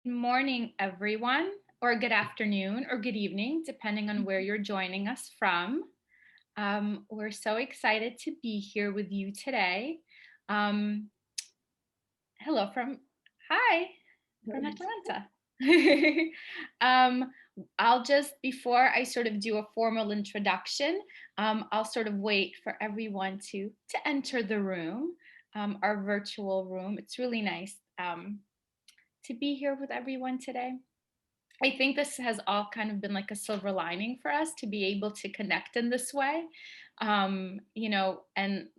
Morning, everyone, or good afternoon, or good evening, depending on where you're joining us from. We're so excited to be here with you today. Um, hello from, hi, from Atlanta. um, I'll just, before I sort of do a formal introduction, I'll sort of wait for everyone to enter the room, our virtual room. It's really nice to be here with everyone today. I think this has all kind of been like a silver lining for us to be able to connect in this way, and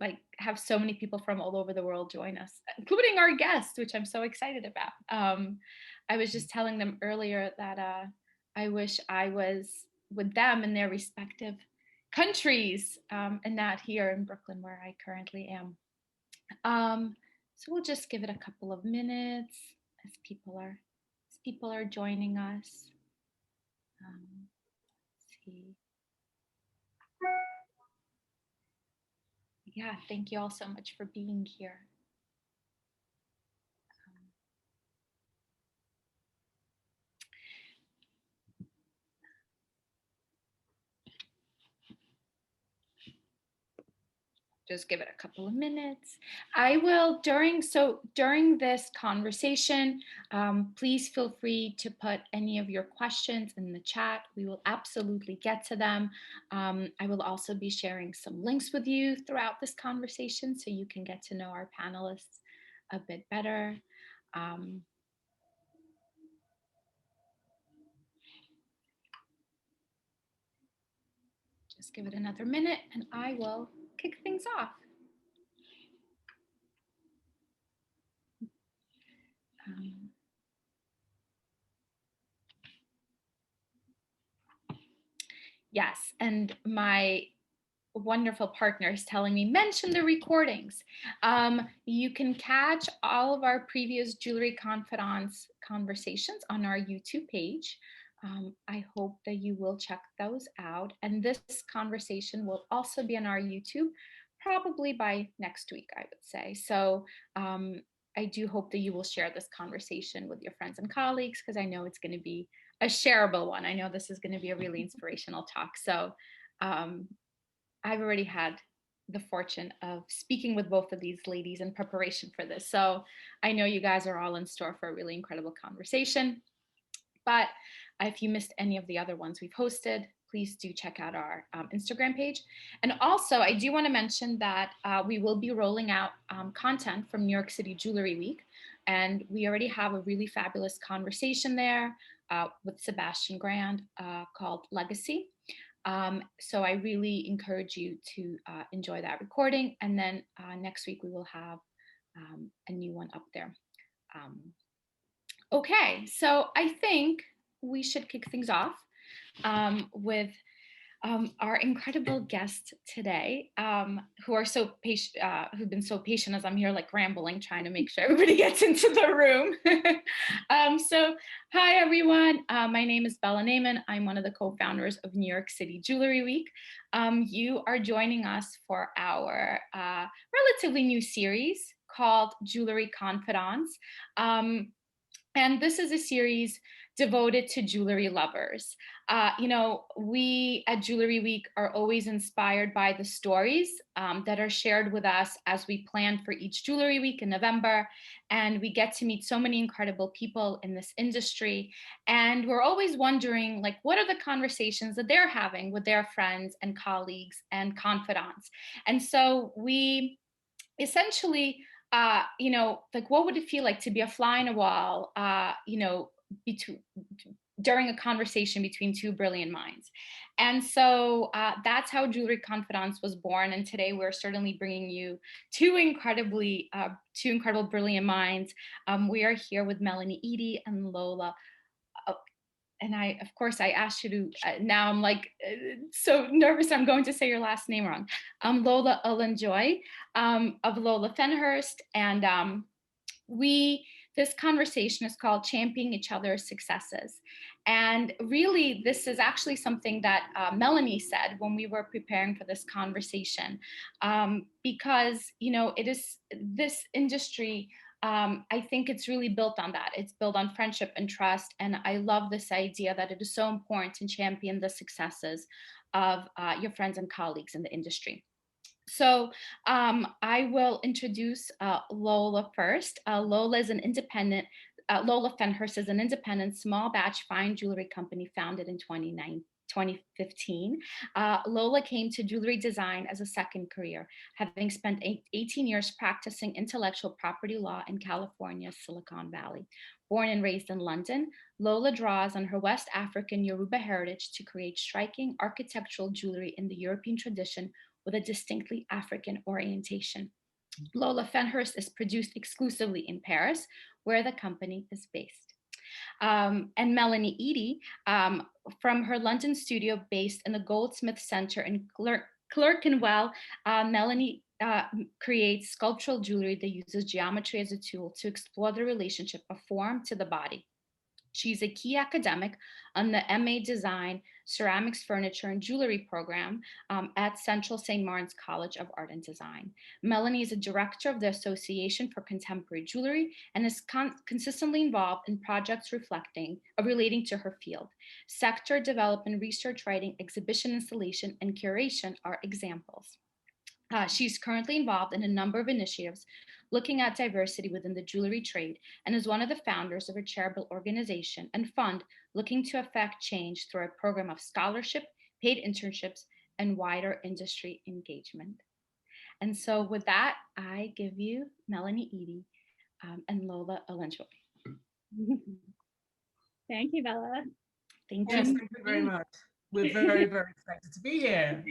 like have so many people from all over the world join us, including our guest, which I'm so excited about. I was just telling them earlier that I wish I was with them in their respective countries, and not here in Brooklyn where I currently am. So we'll just give it a couple of minutes as people are joining us. Let's see. Yeah, thank you all so much for being here. Just give it a couple of minutes. I will, during this conversation, please feel free to put any of your questions in the chat. We will absolutely get to them. I will also be sharing some links with you throughout this conversation so you can get to know our panelists a bit better. Just give it another minute and I will kick things off. Yes, and my wonderful partner is telling me, mention the recordings. You can catch all of our previous Jewelry Confidants conversations on our YouTube page. I hope that you will check those out. And this conversation will also be on our YouTube, probably by next week, I would say. So I do hope that you will share this conversation with your friends and colleagues, because I know it's going to be a shareable one. I know this is going to be a really inspirational talk. So I've already had the fortune of speaking with both of these ladies in preparation for this. So I know you guys are all in store for a really incredible conversation. But if you missed any of the other ones we've hosted, please do check out our Instagram page. And also, I do want to mention that we will be rolling out content from New York City Jewelry Week. And we already have a really fabulous conversation there with Sebastian Grand called Legacy. So I really encourage you to enjoy that recording. And then next week we will have a new one up there. Okay, so I think we should kick things off with our incredible guest today, who are so patient, who've been so patient as I'm here like rambling, trying to make sure everybody gets into the room. So hi everyone, my name is Bella Naiman. I'm one of the co-founders of New York City Jewelry Week. You are joining us for our relatively new series called Jewelry Confidants. And this is a series devoted to jewelry lovers. We at Jewelry Week are always inspired by the stories that are shared with us as we plan for each Jewelry Week in November. And we get to meet so many incredible people in this industry. And we're always wondering, like, what are the conversations that they're having with their friends and colleagues and confidants? And so we essentially like, what would it feel like to be a fly on a wall, during a conversation between two brilliant minds? And so that's how Jewelry Confidants was born. And today we're certainly bringing you two incredible brilliant minds. We are here with Melanie Eddy and Lola. And I asked you to, now I'm like so nervous I'm going to say your last name wrong. Lola Oladunjoye of Lola Fenhirst. And this conversation is called Championing Each Other's Successes. And really, this is actually something that Melanie said when we were preparing for this conversation, because, it is this industry I think it's really built on that. It's built on friendship and trust. And I love this idea that it is so important to champion the successes of your friends and colleagues in the industry. So I will introduce Lola first. Lola Fenhirst is an independent small batch fine jewelry company founded in 2015. Lola came to jewelry design as a second career, having spent 18 years practicing intellectual property law in California's Silicon Valley. Born and raised in London, Lola draws on her West African Yoruba heritage to create striking architectural jewelry in the European tradition with a distinctly African orientation. Lola Fenhirst is produced exclusively in Paris, where the company is based. And Melanie Eddy, from her London studio based in the Goldsmith Center in Clerkenwell, Melanie creates sculptural jewelry that uses geometry as a tool to explore the relationship of form to the body. She's a key academic on the MA Design, Ceramics, Furniture, and Jewelry program at Central St. Martin's College of Art and Design. Melanie is a director of the Association for Contemporary Jewelry and is consistently involved in projects relating to her field. Sector development, research writing, exhibition installation, and curation are examples. She's currently involved in a number of initiatives looking at diversity within the jewelry trade and is one of the founders of a charitable organization and fund looking to affect change through a program of scholarship, paid internships, and wider industry engagement. And so with that, I give you Melanie Eddy and Lola Oladunjoye. Thank you, Bella. Thank you. Yes, thank you very much. We're very, very excited to be here.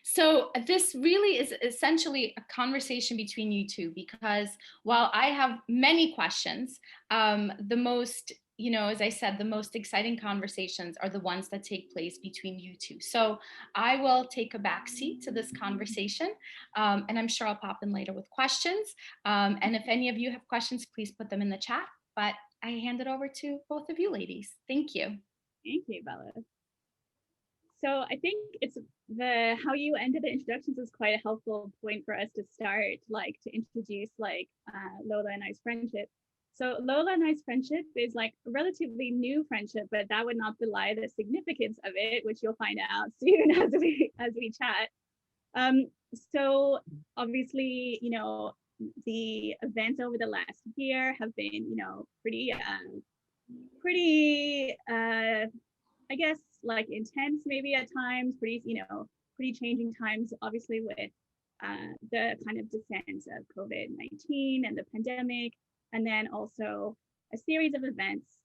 So this really is essentially a conversation between you two, because while I have many questions, the most, as I said, the most exciting conversations are the ones that take place between you two. So I will take a backseat to this conversation, and I'm sure I'll pop in later with questions. And if any of you have questions, please put them in the chat. But I hand it over to both of you ladies. Thank you. Thank you, Bella. So I think it's how you ended the introductions is quite a helpful point for us to start, to introduce Lola and I's friendship. So Lola and I's friendship is a relatively new friendship, but that would not belie the significance of it, which you'll find out soon as we chat. So obviously, the events over the last year have been, pretty I guess intense maybe at times, pretty changing times, obviously with the kind of descent of COVID-19 and the pandemic, and then also a series of events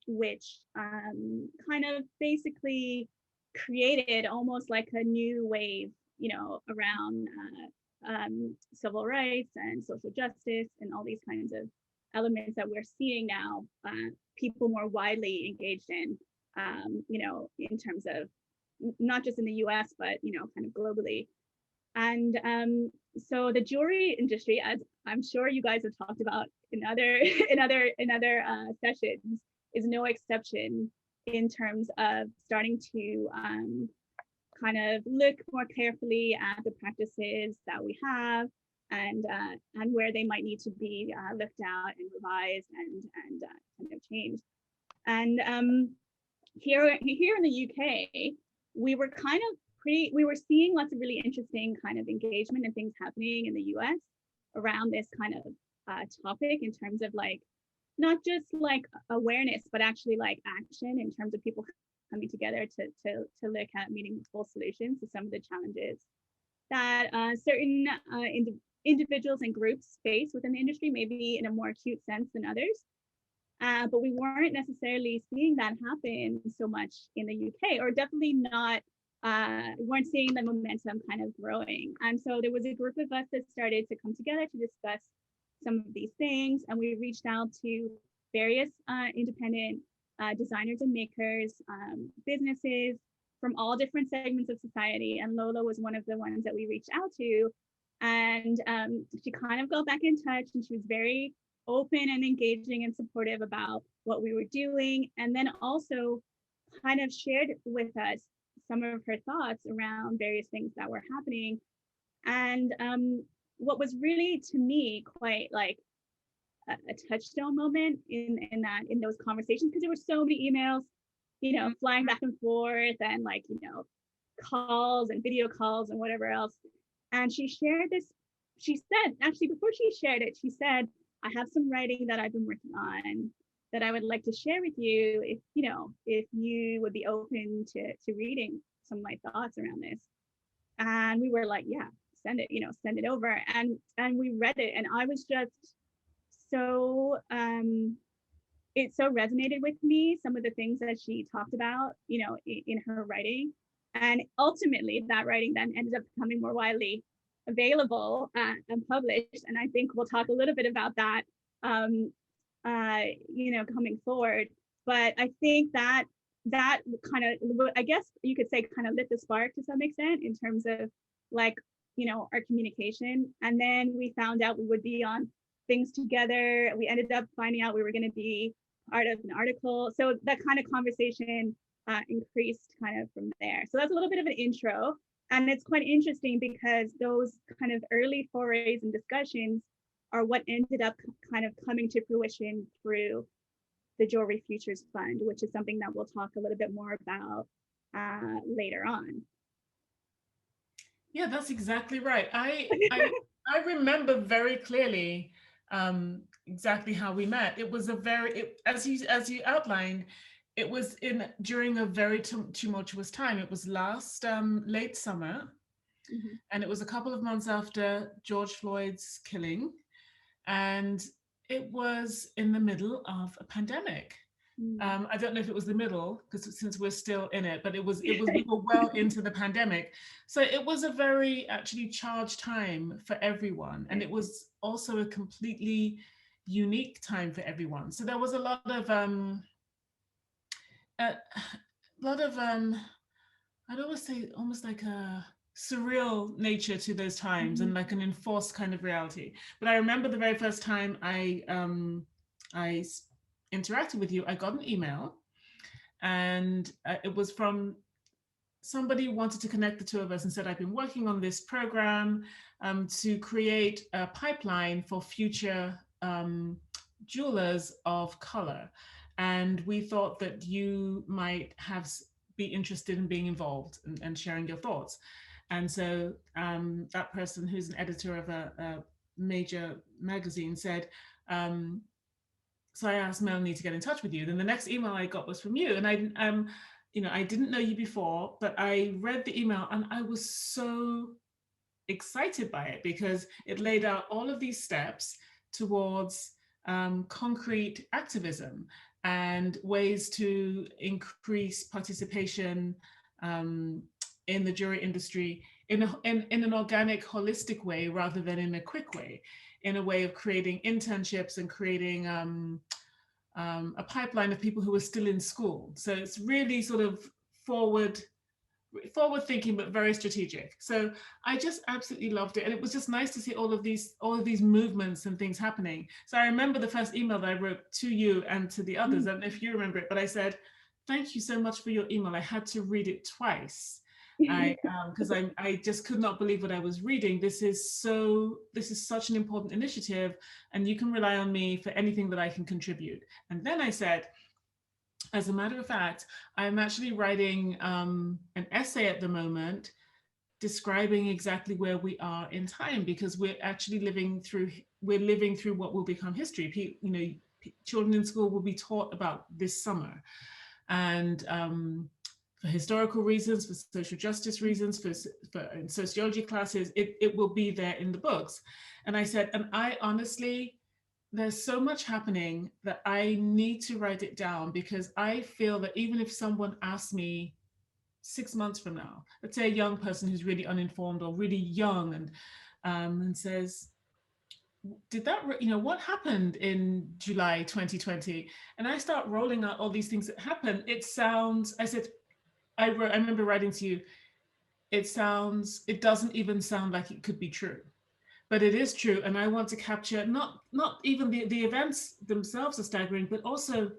which kind of basically created almost like a new wave, around civil rights and social justice and all these kinds of elements that we're seeing now, people more widely engaged in, in terms of not just in the US, but, kind of globally. And so the jewelry industry, as I'm sure you guys have talked about in other sessions, is no exception in terms of starting to kind of look more carefully at the practices that we have and where they might need to be looked at and revised and kind of changed. And here in the UK, we were seeing lots of really interesting kind of engagement and things happening in the US around this kind of topic in terms of not just awareness, but actually action in terms of people coming together to look at meaningful solutions to some of the challenges that certain individuals and groups face within the industry, maybe in a more acute sense than others. But we weren't necessarily seeing that happen so much in the UK, or definitely not, weren't seeing the momentum kind of growing. And so there was a group of us that started to come together to discuss some of these things. And we reached out to various independent designers and makers, businesses from all different segments of society. And Lola was one of the ones that we reached out to. And she kind of got back in touch, and she was very open and engaging and supportive about what we were doing. And then also kind of shared with us some of her thoughts around various things that were happening. And what was really, to me, quite like a touchstone moment in those conversations, because there were so many emails, flying back and forth, and like, calls and video calls and whatever else. And she shared this. She said, actually, before she shared it, she said, I have some writing that I've been working on that I would like to share with you, if you would be open to reading some of my thoughts around this. And we were like, yeah, send it over. And we read it, and I was just so it so resonated with me, some of the things that she talked about, in her writing. And ultimately that writing then ended up becoming more widely available and published. And I think we'll talk a little bit about that, coming forward. But I think that kind of, I guess you could say, kind of lit the spark to some extent in terms of like, our communication. And then we found out we would be on things together. We ended up finding out we were going to be part of an article. So that kind of conversation increased kind of from there. So that's a little bit of an intro. And it's quite interesting because those kind of early forays and discussions are what ended up kind of coming to fruition through the Jewelry Futures Fund, which is something that we'll talk a little bit more about later on. Yeah, that's exactly right. I remember very clearly exactly how we met. It was as you outlined, it was during a very tumultuous time. It was last late summer, and it was a couple of months after George Floyd's killing, and it was in the middle of a pandemic. I don't know if it was the middle, because since we're still in it, but we were well into the pandemic. So it was a very actually charged time for everyone. And it was also a completely unique time for everyone. So there was a lot of, I'd always say almost like a surreal nature to those times, and like an enforced kind of reality. But I remember the very first time I interacted with you, I got an email, and it was from somebody who wanted to connect the two of us and said, I've been working on this program to create a pipeline for future jewelers of color. And we thought that you might be interested in being involved and sharing your thoughts. And so that person, who's an editor of a major magazine, said, so I asked Melanie to get in touch with you. Then the next email I got was from you. And I didn't know you before, but I read the email and I was so excited by it because it laid out all of these steps towards concrete activism and ways to increase participation in the jewelry industry in an organic, holistic way rather than in a quick way, in a way of creating internships and creating a pipeline of people who are still in school. So it's really sort of forward thinking, but very strategic. So I just absolutely loved it. And it was just nice to see all of these movements and things happening. So I remember the first email that I wrote to you and to the others, I don't know if you remember it, but I said, thank you so much for your email. I had to read it twice. Because I just could not believe what I was reading. This is such an important initiative, and you can rely on me for anything that I can contribute. And then I said, as a matter of fact, I'm actually writing an essay at the moment describing exactly where we are in time, because we're actually living through what will become history. Children in school will be taught about this summer, and for historical reasons, for social justice reasons, for in sociology classes, it will be there in the books. And I said, and I honestly, there's so much happening that I need to write it down, because I feel that even if someone asks me 6 months from now, let's say a young person who's really uninformed or really young, and says, did that, what happened in July 2020? And I start rolling out all these things that happened. I remember writing to you, it doesn't even sound like it could be true, but it is true. And I want to capture not even the events themselves are staggering, but also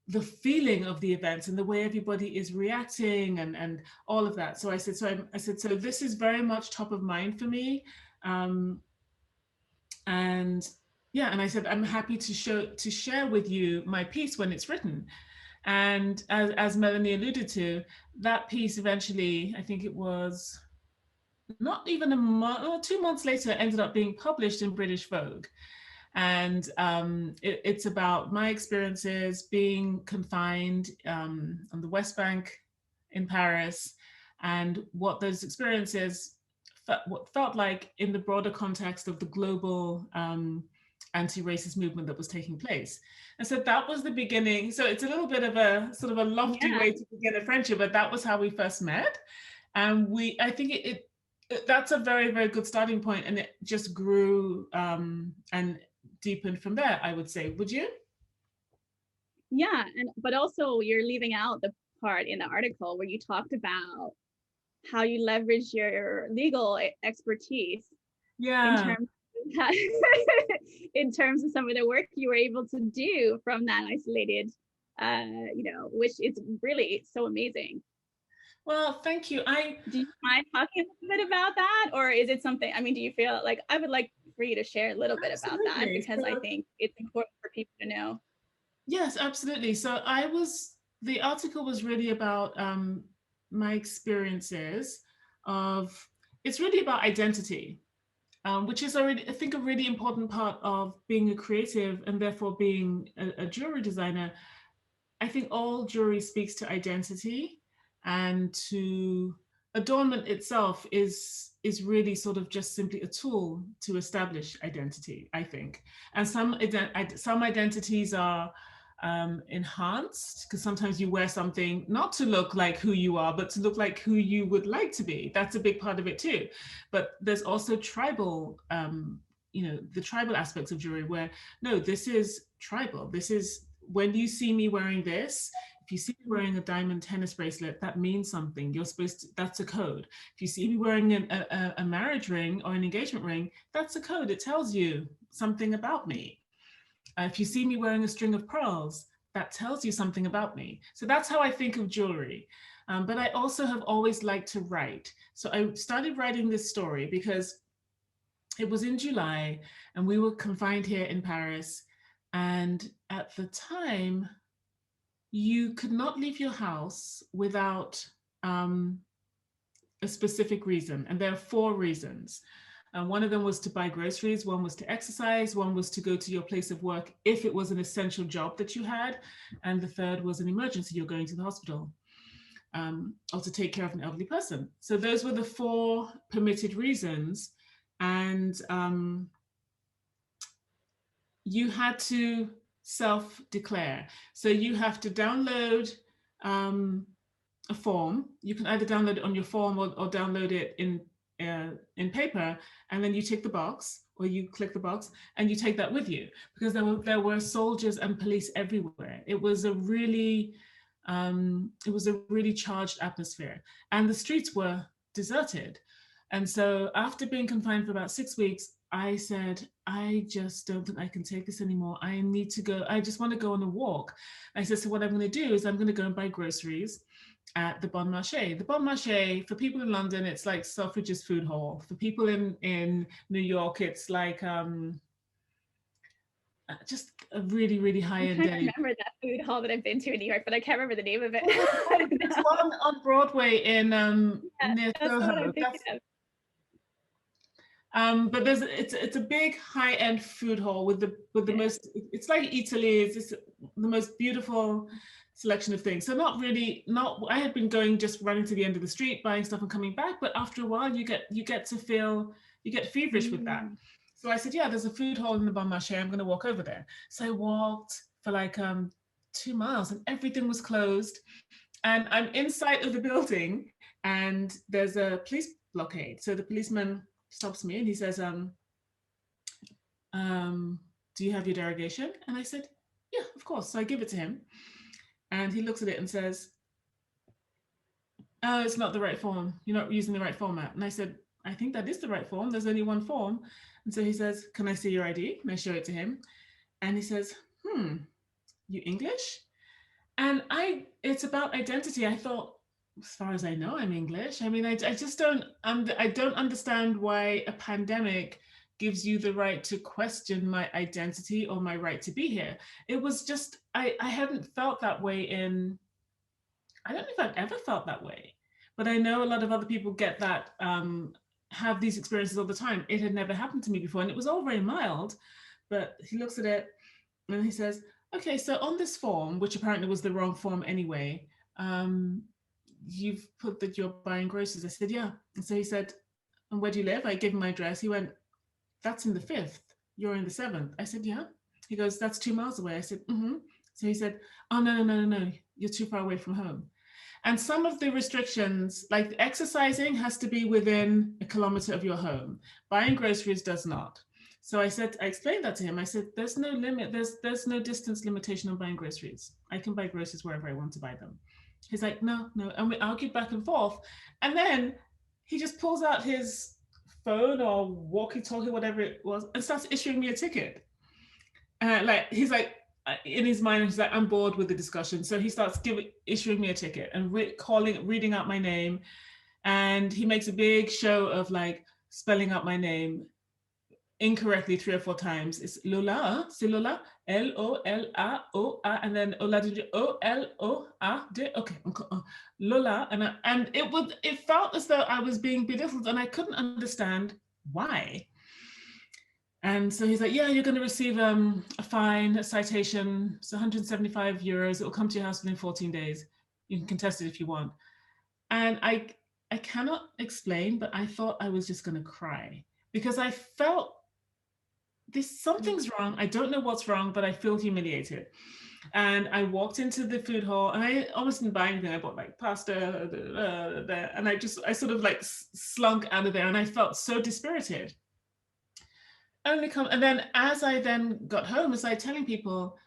the feeling of the events and the way everybody is reacting and all of that. So I said, so this is very much top of mind for me. And yeah, and I said, I'm happy to share with you my piece when it's written. And as Melanie alluded to, that piece eventually, I think it was not even a month or 2 months later, ended up being published in British Vogue. And it's about my experiences being confined on the West Bank in Paris, and what those experiences what felt like in the broader context of the global anti-racist movement that was taking place. And so that was the beginning. So it's a little bit of a sort of a lofty way to begin a friendship, but that was how we first met. And I think that's a very, very good starting point, and it just grew and deepened from there, I would say. Would you? Yeah, but also you're leaving out the part in the article where you talked about how you leverage your legal expertise in terms of some of the work you were able to do from that isolated, which is really so amazing. Well, thank you. Do you mind talking a little bit about that, or is it something? I mean, do you feel like I would like for you to share a little bit about that, because I think it's important for people to know. Yes, absolutely. So the article was really about my experiences of, it's really about identity, which is already, I think, a really important part of being a creative and therefore being a jewelry designer. I think all jewelry speaks to identity, and to adornment itself is really sort of just simply a tool to establish identity, I think. And some identities are enhanced, because sometimes you wear something not to look like who you are, but to look like who you would like to be. That's a big part of it too. But there's also tribal, the tribal aspects of jewelry where, no, this is tribal. This is, when you see me wearing this, if you see me wearing a diamond tennis bracelet, that means something. You're supposed to, that's a code. If you see me wearing a marriage ring or an engagement ring, that's a code. It tells you something about me. If you see me wearing a string of pearls, that tells you something about me. So that's how I think of jewelry. But I also have always liked to write. So I started writing this story because it was in July and we were confined here in Paris. And at the time, you could not leave your house without a specific reason. And there are 4 reasons. One of them was to buy groceries, one was to exercise, one was to go to your place of work if it was an essential job that you had, and the third was an emergency, you're going to the hospital, or to take care of an elderly person. So those were the 4 permitted reasons, and you had to self-declare. So you have to download a form. You can either download it on your phone or download it in paper, and then you tick the box, or you click the box and you take that with you, because there were soldiers and police everywhere. It was a really charged atmosphere, and the streets were deserted. And so after being confined for about 6 weeks, I said, I just don't think I can take this anymore. I need to go. I just want to go on a walk. I said, so what I'm going to do is I'm going to go and buy groceries at the Bon Marché. The Bon Marché, for people in London, it's like Selfridges food hall. For people in New York, it's like just a really, really high-end I remember that food hall that I've been to in New York, but I can't remember the name of it. It's one on Broadway in near Soho. But it's a big high-end food hall with the most, it's like Italy, it's the most beautiful selection of things. So I had been going, just running to the end of the street, buying stuff and coming back, but after a while you get feverish with that. So I said, yeah, there's a food hall in the Bon Marché, I'm gonna walk over there. So I walked for like 2 miles and everything was closed. And I'm inside of the building and there's a police blockade. So the policeman stops me and he says, do you have your derogation? And I said, yeah, of course. So I give it to him. And he looks at it and says, oh, it's not the right form. You're not using the right format. And I said, I think that is the right form. There's only one form. And so he says, can I see your ID? And I show it to him. And he says, you English? And it's about identity. I thought, as far as I know, I'm English. I mean, I just don't understand why a pandemic gives you the right to question my identity or my right to be here. It was just, I hadn't felt that way I don't know if I've ever felt that way, but I know a lot of other people get that, have these experiences all the time. It had never happened to me before, and it was all very mild, but he looks at it and he says, okay, so on this form, which apparently was the wrong form anyway, you've put that you're buying groceries. I said, yeah. And so he said, and where do you live? I gave him my address. He went, that's in the 5th. You're in the 7th. I said, yeah. He goes, that's 2 miles away. I said, mm-hmm. So he said, oh, no. You're too far away from home. And some of the restrictions, like exercising, has to be within a kilometer of your home. Buying groceries does not. So I explained that to him. I said, there's no limit. There's no distance limitation on buying groceries. I can buy groceries wherever I want to buy them. He's like, no. And we argued back and forth. And then he just pulls out his phone or walkie-talkie, whatever it was, and starts issuing me a ticket. He's like, in his mind, he's like, I'm bored with the discussion. So he starts issuing me a ticket and reading out my name. And he makes a big show of like spelling out my name incorrectly 3 or 4 times. It's Lola, c'est Lola, L-O-L-A-O-A, and then Oladunjoye, O-L-O-A-D, okay, Lola. And it felt as though I was being belittled, and I couldn't understand why. And so he's like, yeah, you're going to receive a fine, a citation. It's 175 euros. It will come to your house within 14 days. You can contest it if you want. And I cannot explain, but I thought I was just going to cry because I felt something's wrong. I don't know what's wrong, but I feel humiliated. And I walked into the food hall and I almost didn't buy anything. I bought like pasta, and I sort of like slunk out of there, and I felt so dispirited. And then as I then got home, as I telling people,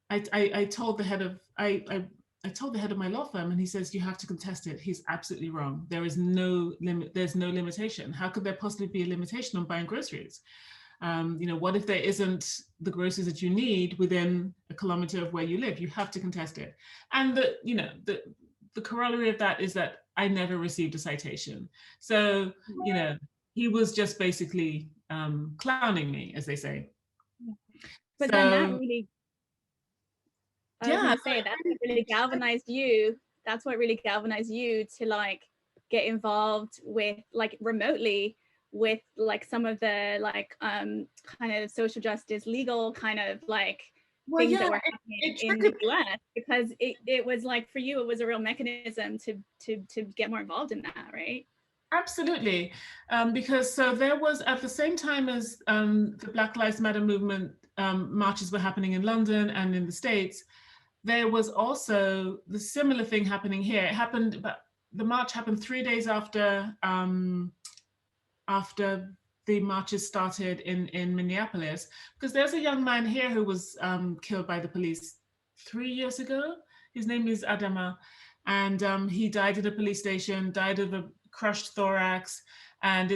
I told the head of I told the head of my law firm, and he says, you have to contest it. He's absolutely wrong. There is no limit. There's no limitation. How could there possibly be a limitation on buying groceries? What if there isn't the groceries that you need within a kilometer of where you live? You have to contest it. And the corollary of that is that I never received a citation. So, he was just basically clowning me, as they say. But then that really, that's what really galvanized you. That's what really galvanized you to like get involved with like remotely with like some of the like kind of social justice legal kind of like things that were happening in the US, because it was like for you it was a real mechanism to get more involved in that, right? Absolutely, because so there was at the same time as the Black Lives Matter movement marches were happening in London and in the States, there was also the similar thing happening here. It happened, but the march happened 3 days after the marches started in Minneapolis, because there's a young man here who was killed by the police 3 years ago. His name is Adama, and he died at a police station, died of a crushed thorax, and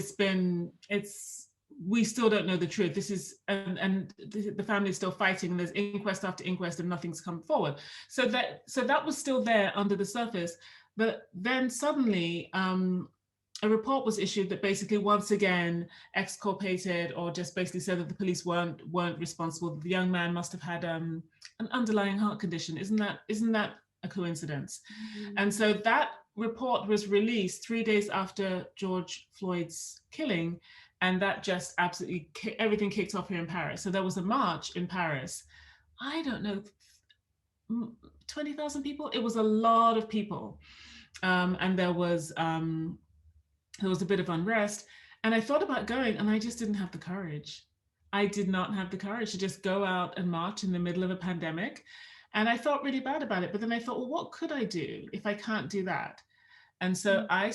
we still don't know the truth. This is, and the family is still fighting, and there's inquest after inquest, and nothing's come forward. So that was still there under the surface, but then suddenly a report was issued that basically once again exculpated, or just basically said that the police weren't responsible. The young man must have had an underlying heart condition. Isn't that a coincidence? Mm-hmm. And so that report was released 3 days after George Floyd's killing, and that just absolutely everything kicked off here in Paris. So there was a march in Paris. I don't know, 20,000 people. It was a lot of people, and there was a bit of unrest. And I thought about going, and I just didn't have the courage. I did not have the courage to just go out and march in the middle of a pandemic. And I felt really bad about it. But then I thought, well, what could I do if I can't do that? And so I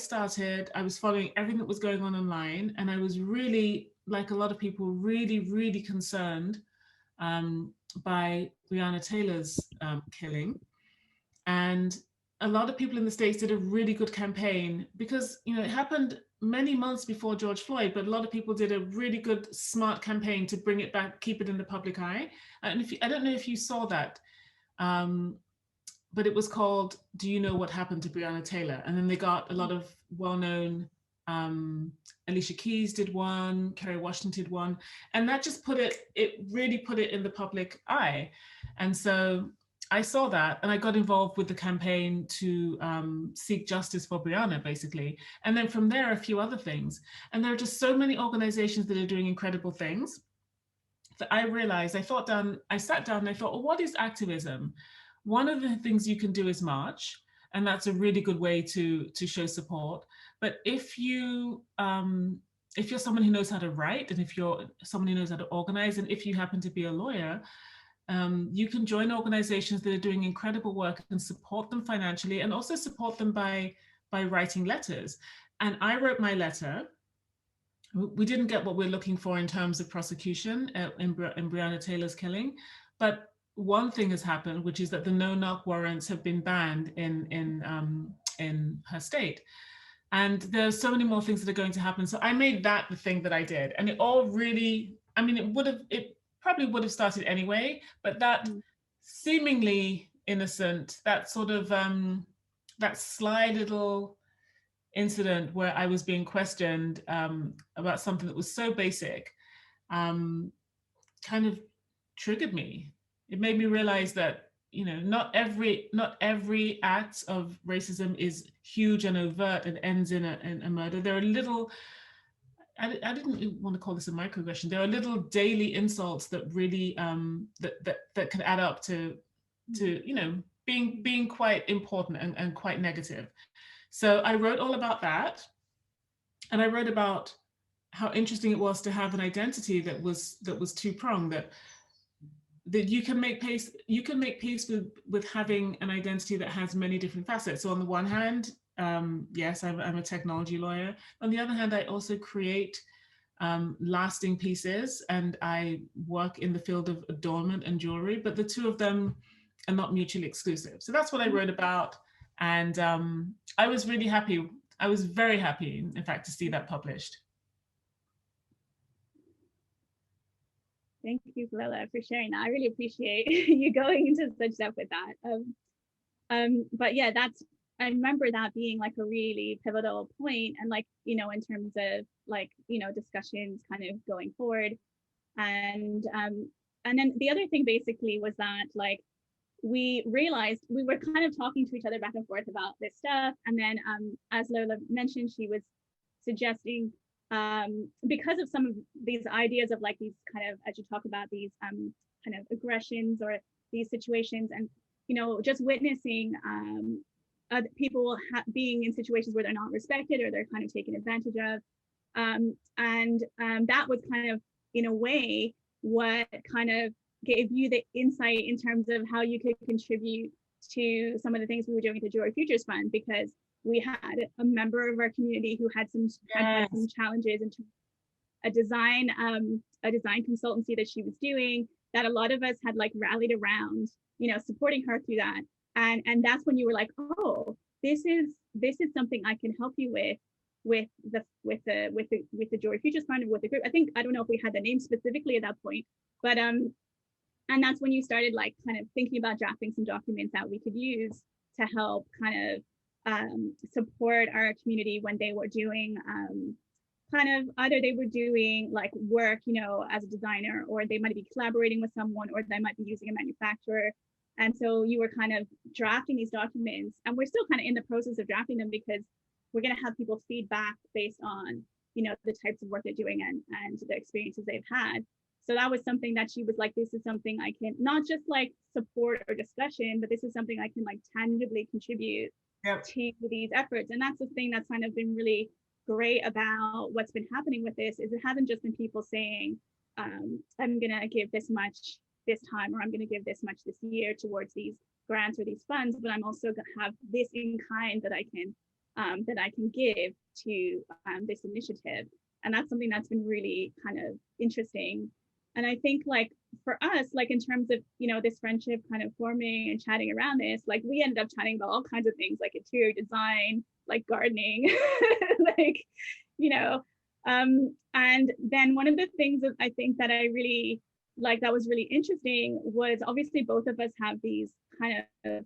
was following everything that was going on online. And I was really, like a lot of people, really, really concerned by Breonna Taylor's killing. And a lot of people in the States did a really good campaign, because it happened many months before George Floyd, but a lot of people did a really good, smart campaign to bring it back, keep it in the public eye. And I don't know if you saw that, but it was called "Do You Know What Happened to Breonna Taylor?" And then they got a lot of well-known Alicia Keys did one, Kerry Washington did one, and that just it really put it in the public eye. And so I saw that, and I got involved with the campaign to seek justice for Brianna, basically. And then from there, a few other things. And there are just so many organizations that are doing incredible things that I realized, I sat down and I thought, well, what is activism? One of the things you can do is march, and that's a really good way to show support. But if you're someone who knows how to write, and if you're someone who knows how to organize, and if you happen to be a lawyer, you can join organizations that are doing incredible work and support them financially, and also support them by writing letters. And I wrote my letter. We didn't get what we're looking for in terms of prosecution in Breonna Taylor's killing, but one thing has happened, which is that the no-knock warrants have been banned in her state. And there's so many more things that are going to happen. So I made that the thing that I did. And it all really, I mean, it probably would have started anyway, but that seemingly innocent, that sort of, that sly little incident where I was being questioned about something that was so basic, kind of triggered me. It made me realize that, you know, not every act of racism is huge and overt and ends in a murder. There are little, I didn't want to call this a microaggression. There are little daily insults that really that can add up to you know, being quite important and quite negative. So I wrote all about that, and I wrote about how interesting it was to have an identity that was two-pronged, that you can make peace with having an identity that has many different facets. So on the one hand, yes, I'm a technology lawyer. On the other hand, I also create lasting pieces, and I work in the field of adornment and jewelry, but the two of them are not mutually exclusive. So that's what I wrote about. And I was really happy. I was very happy, in fact, to see that published. Thank you, Lola, for sharing that. I really appreciate you going into such depth with that. But yeah, I remember that being like a really pivotal point, and like, you know, in terms of like, you know, discussions kind of going forward. And then the other thing basically was that like, we realized we were kind of talking to each other back and forth about this stuff. And then as Lola mentioned, she was suggesting, because of some of these ideas of like these kind of, as you talk about these kind of aggressions or these situations, and, you know, just witnessing other people being in situations where they're not respected or they're kind of taken advantage of. And that was kind of, in a way, what kind of gave you the insight in terms of how you could contribute to some of the things we were doing at the Jewelry Futures Fund, because we had a member of our community who had some challenges in a design consultancy that she was doing, that a lot of us had like rallied around, you know, supporting her through that. And that's when you were like, oh, this is something I can help you with the Jewelry Futures Fund, with the group. I don't know if we had the name specifically at that point, but and that's when you started like kind of thinking about drafting some documents that we could use to help kind of support our community when they were doing kind of, either they were doing like work, you know, as a designer, or they might be collaborating with someone, or they might be using a manufacturer. And so you were kind of drafting these documents, and we're still kind of in the process of drafting them, because we're going to have people's feedback based on, you know, the types of work they're doing and the experiences they've had. So that was something that she was like, this is something I can not just like support or discussion, but this is something I can like tangibly contribute to these efforts. And that's the thing that's kind of been really great about what's been happening with this, is it hasn't just been people saying, I'm going to give this much this time, or I'm going to give this much this year towards these grants or these funds, but I'm also going to have this in kind that I can give to this initiative. And that's something that's been really kind of interesting. And I think like for us, like in terms of, you know, this friendship kind of forming and chatting around this, like we ended up chatting about all kinds of things, like interior design, like gardening, like, you know, and then one of the things that I think that I really like that was really interesting was, obviously both of us have these kind of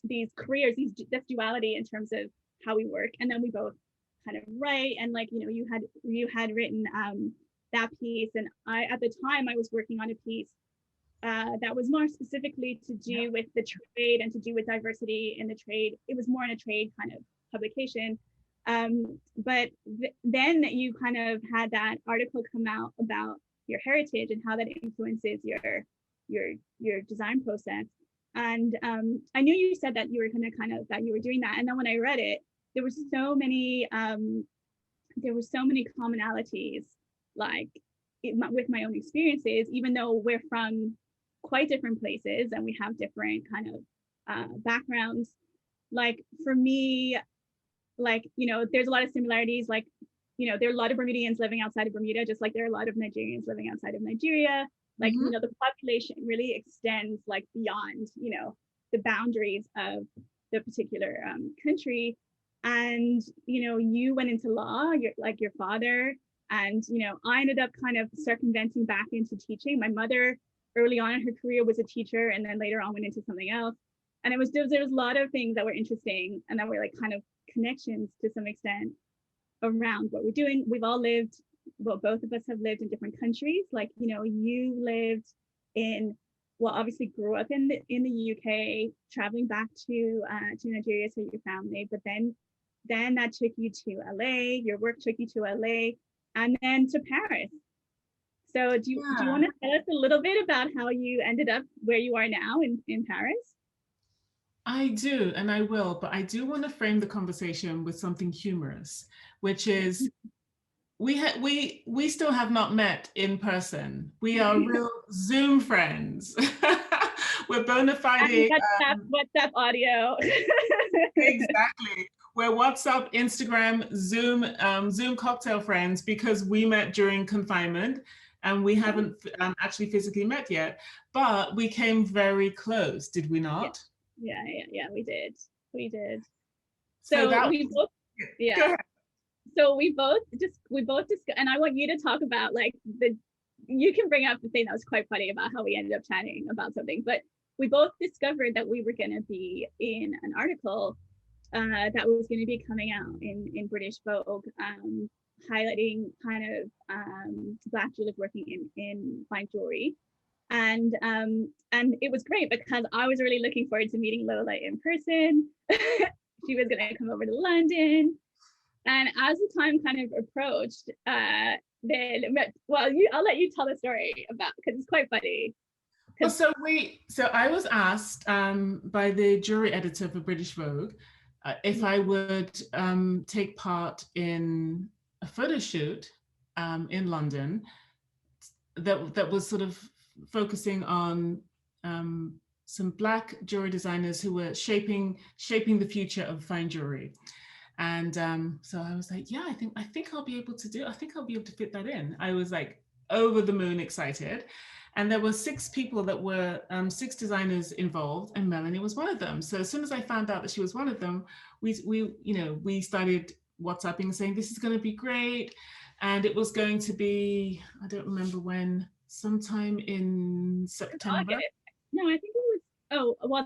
these careers, this duality in terms of how we work, and then we both kind of write, and like, you know, you had written that piece, and I, at the time, I was working on a piece that was more specifically to do with the trade and to do with diversity in the trade. It was more in a trade kind of publication. But then you kind of had that article come out about your heritage and how that influences your design process. And I knew you said that you were gonna that you were doing that. And then when I read it, there were so many commonalities, like with my own experiences, even though we're from quite different places and we have different kind of backgrounds. Like for me, like, you know, there's a lot of similarities. Like, you know, there are a lot of Bermudians living outside of Bermuda, just like there are a lot of Nigerians living outside of Nigeria. Like, you know, the population really extends like beyond, you know, the boundaries of the particular country. And, you know, you went into law, your father, and, you know, I ended up kind of circumventing back into teaching. My mother early on in her career was a teacher, and then later on went into something else. And there was a lot of things that were interesting and that were like kind of connections to some extent around what we're doing. We've all lived, well, both of us have lived in different countries. Like, you know, you lived in, well, obviously grew up in the UK, traveling back to Nigeria to your family, but then that took you to LA, your work took you to LA, and then to Paris. So do you want to tell us a little bit about how you ended up where you are now in Paris? I do, and I will, but I do want to frame the conversation with something humorous, which is we still have not met in person. We are real Zoom friends. We're bona fide WhatsApp audio. Exactly. We're WhatsApp, Instagram, Zoom cocktail friends, because we met during confinement and we haven't actually physically met yet, but we came very close, did we not? Yeah, we did. So we both discussed, and I want you to talk about like you can bring up the thing that was quite funny about how we ended up chatting about something, but we both discovered that we were going to be in an article that was going to be coming out in British Vogue, highlighting kind of Black jewelers working in fine jewelry. And it was great because I was really looking forward to meeting Lola in person. She was going to come over to London. And as the time kind of approached, I'll let you tell the story about, because it's quite funny. Well, so I was asked by the jewelry editor for British Vogue if I would take part in a photo shoot in London that was sort of focusing on some Black jewelry designers who were shaping the future of fine jewelry. And so I was like, yeah, I think I'll be able to fit that in. I was like over the moon excited. And there were 6 people that were 6 designers involved, and Melanie was one of them. So as soon as I found out that she was one of them, we started WhatsApping saying, this is going to be great. And it was going to be, I don't remember when, sometime in September. No, I think it was,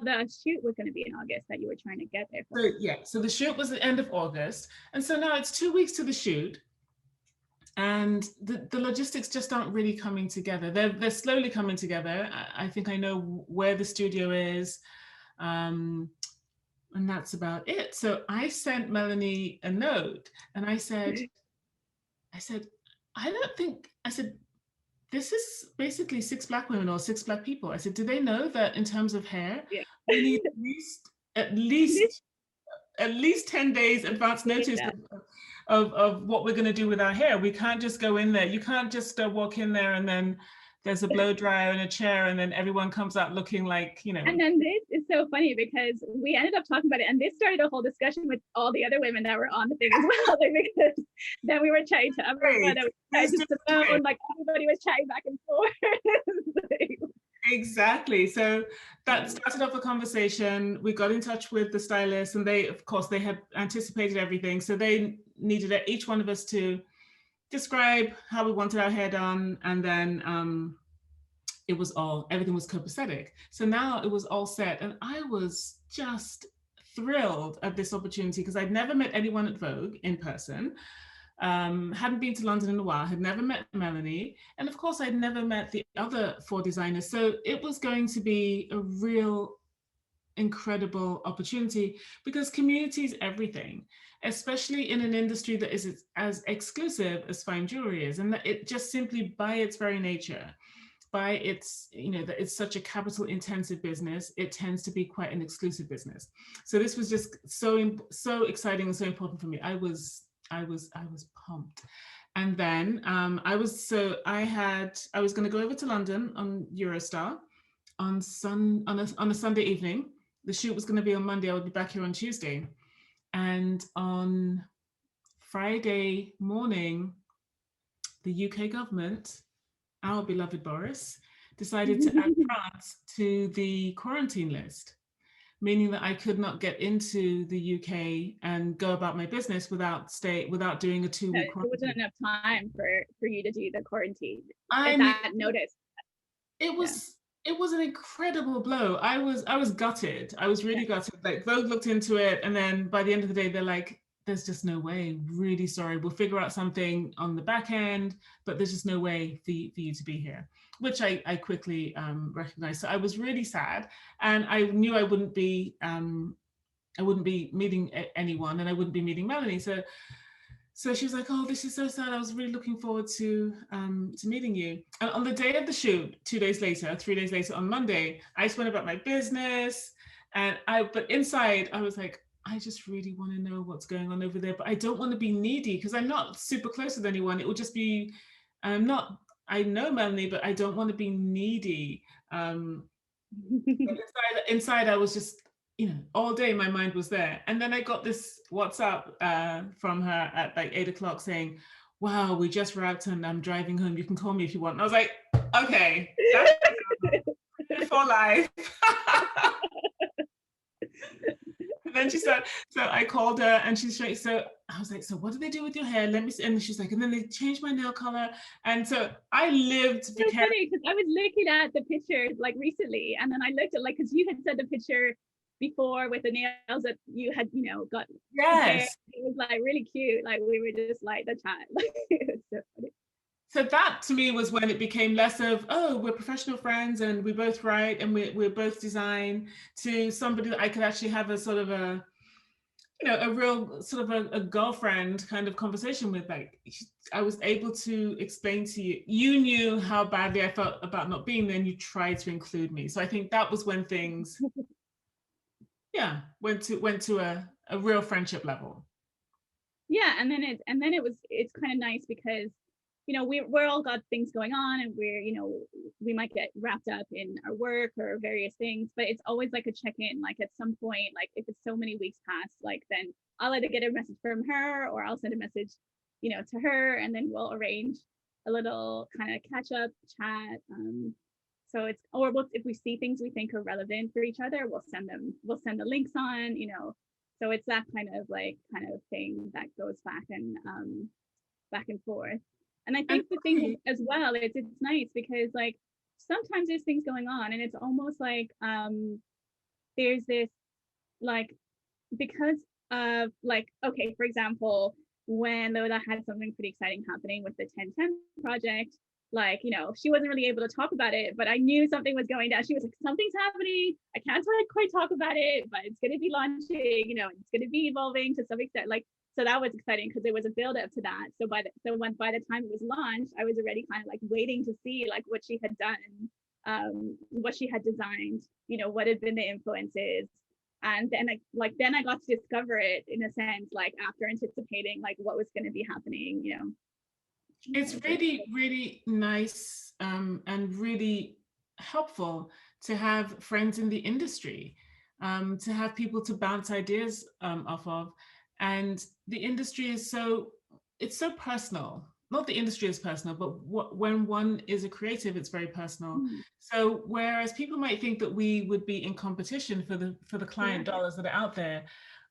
the shoot was going to be in August that you were trying to get there for. So the shoot was the end of August. And so now it's 2 weeks to the shoot. And the logistics just aren't really coming together. They're slowly coming together. I think I know where the studio is. And that's about it. So I sent Melanie a note and I said, this is basically 6 Black women or 6 Black people. I said, do they know that in terms of hair, we need at least 10 days advance notice of what we're going to do with our hair. We can't just go in there. You can't just walk in there and then there's a blow dryer and a chair and then everyone comes out looking like, you know. And then this is so funny because we ended up talking about it and this started a whole discussion with all the other women that were on the thing as well. Because then we were chatting to everyone, like everybody was chatting back and forth. Exactly. So that started off a conversation. We got in touch with the stylist and they had anticipated everything. So they needed each one of us to describe how we wanted our hair done. And then everything was copacetic. So now it was all set and I was just thrilled at this opportunity because I'd never met anyone at Vogue in person. Hadn't been to London in a while, had never met Melanie, and of course I'd never met the other 4 designers. So it was going to be a real incredible opportunity because community is everything, especially in an industry that is as exclusive as fine jewelry is, and that it just simply by its very nature, by its, that it's such a capital intensive business, it tends to be quite an exclusive business. So this was just so exciting and so important for me. I was pumped. And then I was going to go over to London on Eurostar on a Sunday evening. The shoot was going to be on Monday. I would be back here on Tuesday. And on Friday morning, the UK government, our beloved Boris, decided to add France to the quarantine list, meaning that I could not get into the UK and go about my business without doing a 2-week quarantine. There wasn't enough time for you to do the quarantine. That notice. It was an incredible blow. I was gutted. I was really gutted. Like Vogue looked into it, and then by the end of the day, they're like, "There's just no way. Really sorry. We'll figure out something on the back end, but there's just no way for you to be here," which I quickly recognized. So I was really sad, and I knew I wouldn't be meeting anyone, and I wouldn't be meeting Melanie. So she was like, "Oh, this is so sad. I was really looking forward to meeting you." And on the day of the shoot, 3 days later, on Monday, I just went about my business, but inside I was like, I just really want to know what's going on over there, but I don't want to be needy because I'm not super close with anyone. It would just be, I know Melanie, but I don't want to be needy. Inside I was just, all day my mind was there. And then I got this WhatsApp from her at like 8 o'clock saying, "Wow, we just wrapped and I'm driving home. You can call me if you want." And I was like, okay, that's for life. And then she said, so I called her and she's straight. So I was like, "So what do they do with your hair? Let me see." And she's like, "And then they changed my nail color." And so I lived. So funny because I was looking at the pictures like recently, and then I looked at because you had said the picture before with the nails that you had, got. Yes. It was like really cute. Like we were just like the chat. It was so funny. So that to me was when it became less of, oh, we're professional friends and we both write and we're both design, to somebody that I could actually have a sort of a real sort of a girlfriend kind of conversation with. Like I was able to explain to you, you knew how badly I felt about not being there and you tried to include me. So I think that was when things, went to a real friendship level. Yeah, and then it's kind of nice because we're all got things going on and we might get wrapped up in our work or various things, but it's always like a check-in, like at some point, like if it's so many weeks past, like then I'll either get a message from her or I'll send a message to her, and then we'll arrange a little kind of catch up chat. So if we see things we think are relevant for each other, we'll send the links on, so it's that kind of thing that goes back and forth. And I think the thing as well, it's nice because like sometimes there's things going on and it's almost like there's this like, because of like, okay, for example, when Lola had something pretty exciting happening with the 1010 project, like, she wasn't really able to talk about it, but I knew something was going down. She was like, "Something's happening. I can't quite talk about it, but it's going to be launching, it's going to be evolving to some extent." Like, so that was exciting because there was a build up to that. So by the time it was launched, I was already kind of like waiting to see like what she had done, what she had designed, what had been the influences. And then I got to discover it in a sense, like after anticipating like what was going to be happening, It's really, really nice and really helpful to have friends in the industry, to have people to bounce ideas off of. And the industry is so personal. Not the industry is personal, but when one is a creative, it's very personal. So whereas people might think that we would be in competition for the client dollars that are out there,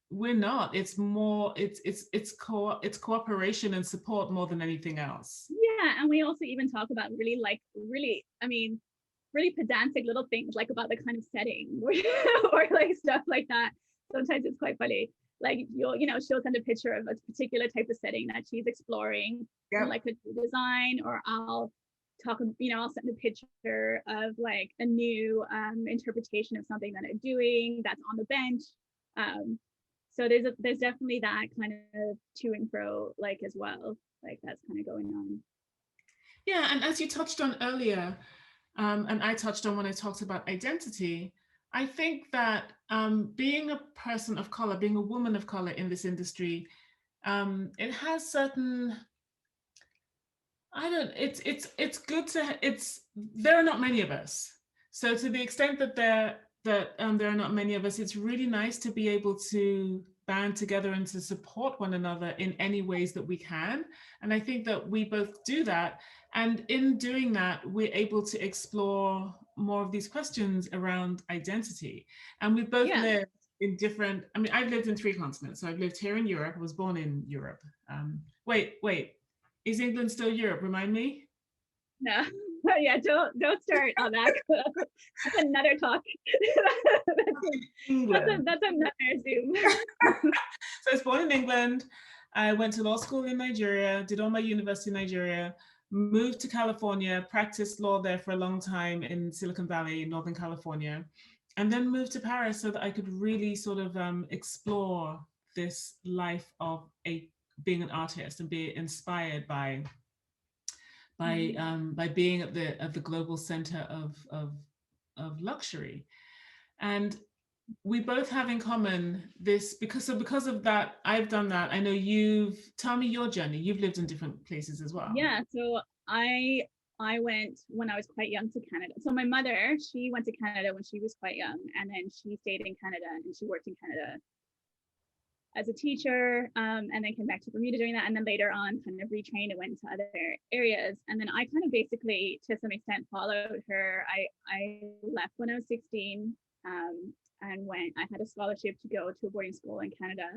we're not. It's more, it's cooperation and support more than anything else. Yeah, and we also even talk about really pedantic little things like about the kind of setting or like stuff like that. sometimes it's quite funny. Like she'll send a picture of a particular type of setting that she's exploring, Yep. like a design, or I'll send a picture of like a new interpretation of something that I'm doing that's on the bench. So there's definitely that kind of to and fro, like, as well, like that's kind of going on. Yeah, and as you touched on earlier, and I touched on when I talked about identity, I think that being a person of color, being a woman of color in this industry, it has certain, it's good to, there are not many of us. So to the extent that there are not many of us, it's really nice to be able to band together and to support one another in any ways that we can. And I think that we both do that. And in doing that, we're able to explore more of these questions around identity. And we both live in different, I mean, I've lived in 3 continents. So I've lived here in Europe. I was born in Europe. Wait, is England still Europe? Remind me? No. Yeah, don't start on that. That's another talk. That's another Zoom. So I was born in England. I went to law school in Nigeria, did all my university in Nigeria, moved to California, practiced law there for a long time in Silicon Valley, Northern California, and then moved to Paris so that I could really sort of explore this life of being an artist and be inspired by being at the global center of luxury. And we both have in common this, because of that, I've done that. I know tell me your journey. You've lived in different places as well. Yeah, so I went when I was quite young to Canada. So my mother, she went to Canada when she was quite young, and then she stayed in Canada and she worked in Canada as a teacher, and then came back to Bermuda doing that, and then later on kind of retrained and went to other areas. And then I kind of basically, to some extent, followed her. I left when I was 16, and I had a scholarship to go to a boarding school in Canada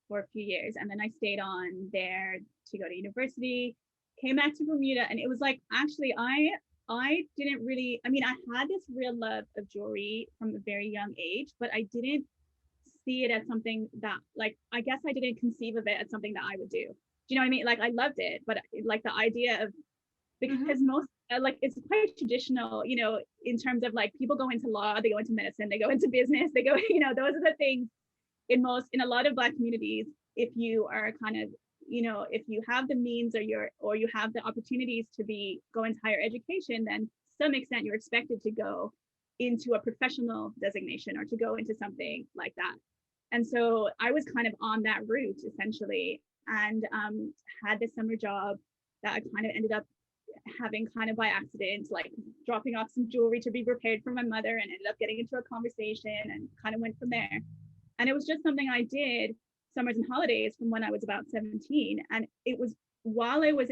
for a few years, and then I stayed on there to go to university, came back to Bermuda, and it was like, actually, I didn't really, I mean, I had this real love of jewelry from a very young age, but I didn't see it as something that, like, I guess I didn't conceive of it as something that I would do. Do you know what I mean? Like, I loved it, but like the idea of, because most like it's quite traditional, in terms of like people go into law, they go into medicine, they go into business, they go, those are the things in a lot of Black communities. If you are kind of, if you have the means or you have the opportunities to go into higher education, then to some extent you're expected to go into a professional designation or to go into something like that. And so I was kind of on that route essentially, and had this summer job that I kind of ended up having kind of by accident, like dropping off some jewelry to be prepared for my mother, and ended up getting into a conversation and kind of went from there. And it was just something I did summers and holidays from when I was about 17. And it was while I was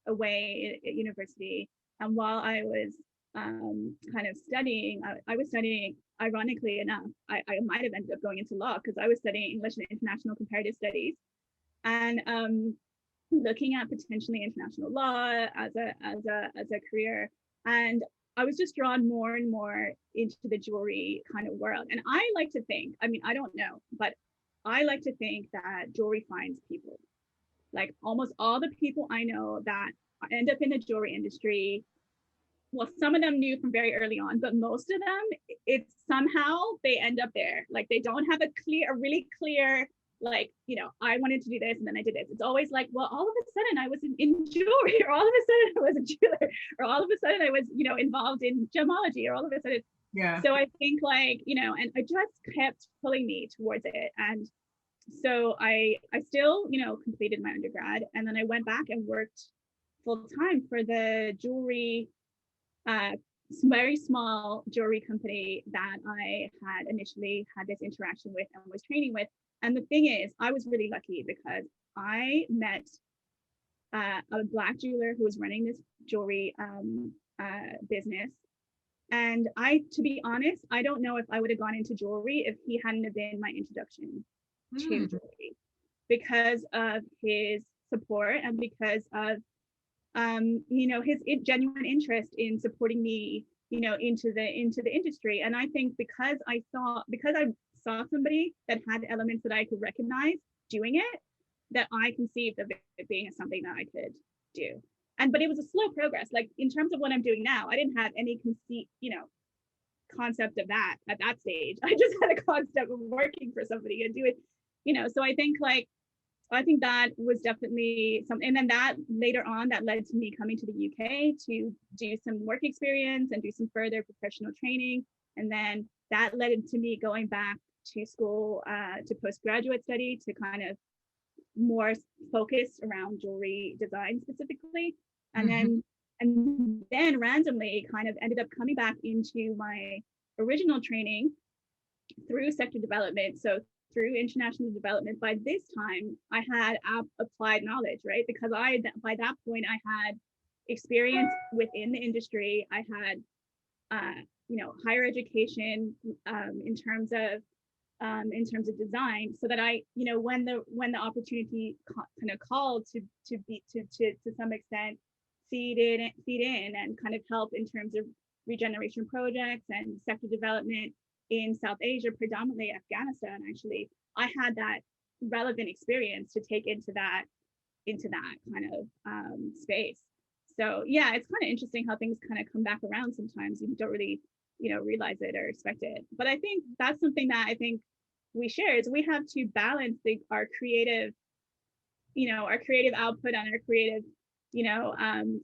away at university, and while I was kind of studying, I was studying, ironically enough, I might have ended up going into law, because I was studying English and International Comparative Studies, and looking at potentially international law as a career. And I was just drawn more and more into the jewelry kind of world. And I like to think, I mean, I don't know, but I like to think that jewelry finds people. Like almost all the people I know that end up in the jewelry industry, well, some of them knew from very early on, but most of them, it's somehow they end up there. Like they don't have a really clear, like, I wanted to do this and then I did this. It's always like, well, all of a sudden I was in jewelry, or all of a sudden I was a jeweler, or all of a sudden I was, involved in gemology, or all of a sudden. Yeah. So I think like, and I just kept pulling me towards it. And so I still, completed my undergrad, and then I went back and worked full time for the jewelry, very small jewelry company that I had initially had this interaction with and was training with. And the thing is, I was really lucky because I met a Black jeweler who was running this jewelry business. And to be honest, I don't know if I would have gone into jewelry if he hadn't have been my introduction to jewelry, because of his support and because of his genuine interest in supporting me, into the industry. And I think because I saw somebody that had elements that I could recognize doing it, that I conceived of it being something that I could do. But it was a slow progress. Like in terms of what I'm doing now, I didn't have any concept of that at that stage. I just had a concept of working for somebody and do it, so I think that was definitely something. And then that later on, that led to me coming to the UK to do some work experience and do some further professional training. And then that led to me going back to school to postgraduate study to kind of more focused around jewelry design specifically. And then randomly kind of ended up coming back into my original training through sector development. So through international development. By this time, I had applied knowledge, right? Because by that point, I had experience within the industry. I had, higher education in terms of design, so that I, when the opportunity kind of called to some extent feed in and kind of help in terms of regeneration projects and sector development in South Asia, predominantly Afghanistan, actually, I had that relevant experience to take into that kind of space. So yeah, it's kind of interesting how things kind of come back around sometimes. You don't really, realize it or expect it. But I think that's something that I think we share, is we have to balance our creative output and our creative,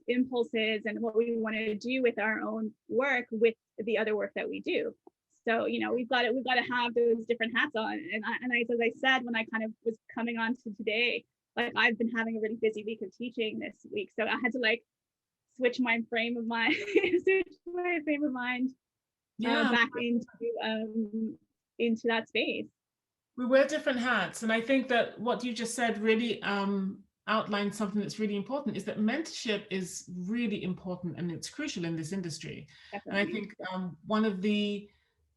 impulses and what we want to do with our own work with the other work that we do. So, we've got to have those different hats on. And as I said, when I kind of was coming on to today, like I've been having a really busy week of teaching this week. So I had to switch my frame of mind, back into that space. We wear different hats. And I think that what you just said really outlined something that's really important, is that mentorship is really important and it's crucial in this industry. Definitely. And I think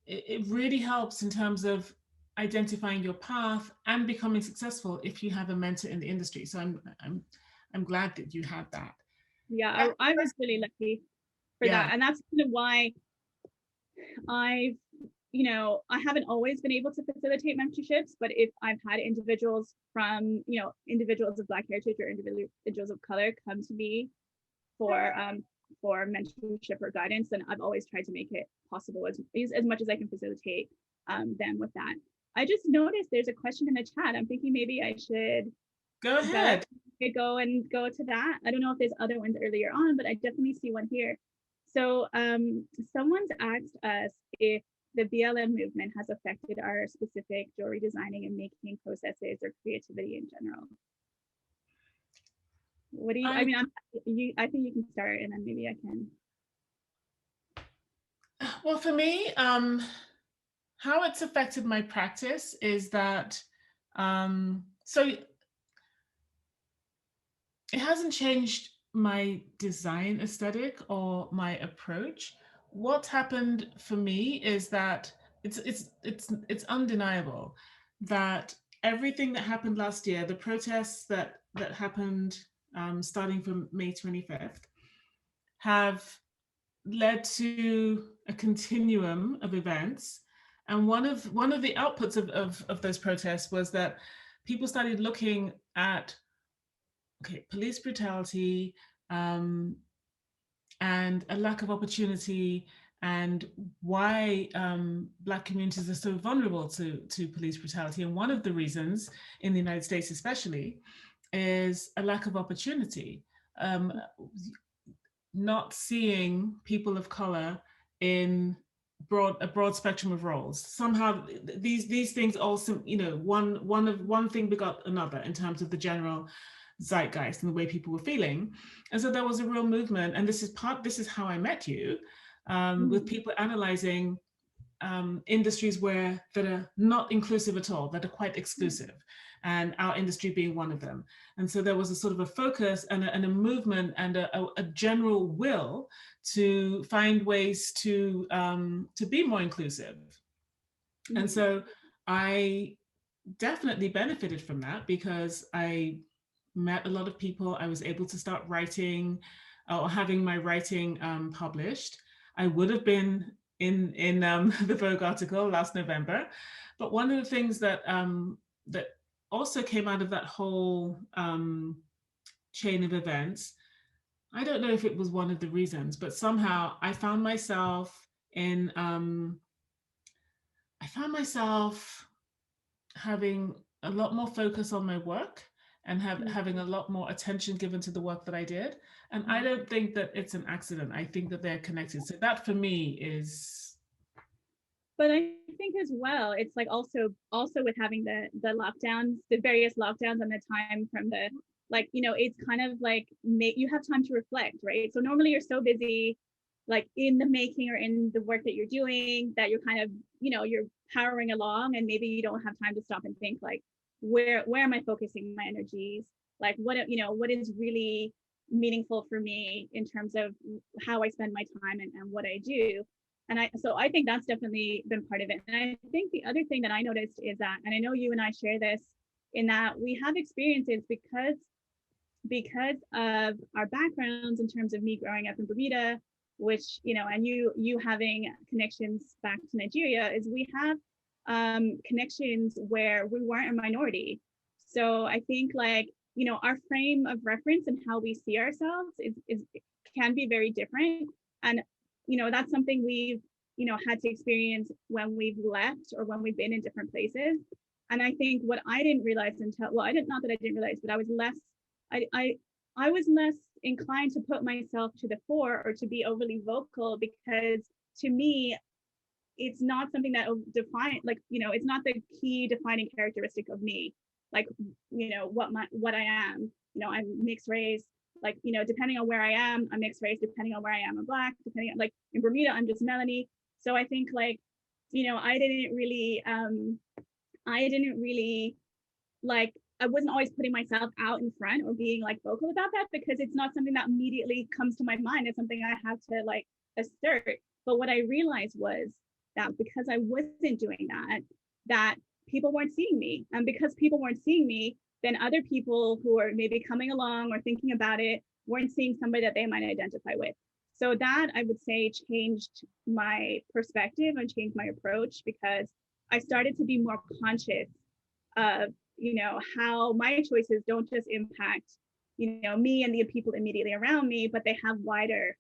it really helps in terms of identifying your path and becoming successful if you have a mentor in the industry. So I'm glad that you had that. Yeah, I was really lucky for that. And that's kind of why I haven't always been able to facilitate mentorships, but if I've had individuals from, individuals of Black heritage or individuals of color come to me for mentorship or guidance, then I've always tried to make it possible as much as I can facilitate them with that. I just noticed there's a question in the chat. I'm thinking maybe I should go ahead. Go to that. I don't know if there's other ones earlier on, but I definitely see one here. So someone's asked us if the BLM movement has affected our specific jewelry designing and making processes or creativity in general. What do you, I think you can start and then maybe I can. Well, for me, how it's affected my practice is that, so it hasn't changed my design aesthetic or my approach. What's happened for me is that it's undeniable that everything that happened last year, the protests that happened starting from May 25th, have led to a continuum of events. And one of the outputs of those protests was that people started looking at police brutality and a lack of opportunity, and why Black communities are so vulnerable to police brutality. And one of the reasons, in the United States especially, is a lack of opportunity. Not seeing people of color in a broad spectrum of roles. Somehow these things also, one thing begot another in terms of the general zeitgeist and the way people were feeling. And so there was a real movement, and this is how I met you, with people analyzing industries that are not inclusive at all, that are quite exclusive, and our industry being one of them. And so there was a sort of a focus and a movement and a general will to find ways to be more inclusive. And so I definitely benefited from that, because I met a lot of people. I was able to start writing or having my writing published. I would have been in the Vogue article last November. But one of the things that that also came out of that whole chain of events, I don't know if it was one of the reasons, but somehow I found myself in having a lot more focus on my work and having a lot more attention given to the work that I did. And I don't think that it's an accident. I think that they're connected. So that for me is. But I think as well, it's like also with having the lockdowns, the various lockdowns and the time from the, like, you know, it's kind of like you have time to reflect, right? So normally you're so busy, like in the making or in the work that you're doing, that you're kind of, you know, you're powering along, and maybe you don't have time to stop and think like, where am I focusing my energies? Like what is really meaningful for me in terms of how I spend my time and what I do. And so I think that's definitely been part of it. And I think the other thing that I noticed is that, and I know you and I share this, in that we have experiences because of our backgrounds in terms of me growing up in Bermuda, which, you know, and you having connections back to Nigeria, is we have connections where we weren't a minority. So I think, like, you know, our frame of reference and how we see ourselves is can be very different. And, you know, that's something we've, you know, had to experience when we've left or when we've been in different places. And I think what I didn't realize until, well, not that I didn't realize, but I was less inclined to put myself to the fore or to be overly vocal, because to me, it's not something that will define, like, you know, it's not the key defining characteristic of me. Like, you know, what I am, you know, I'm mixed race, like, you know, depending on where I am, I'm mixed race, depending on where I am, I'm Black, depending on, like, in Bermuda, I'm just Melanie. So I think, like, you know, I didn't really, like, I wasn't always putting myself out in front or being like vocal about that, because it's not something that immediately comes to my mind. It's something I have to like assert. But what I realized was that because I wasn't doing that people weren't seeing me. And because people weren't seeing me, then other people who are maybe coming along or thinking about it weren't seeing somebody that they might identify with. So that, I would say, changed my perspective and changed my approach, because I started to be more conscious of, you know, how my choices don't just impact, you know, me and the people immediately around me, but they have wider,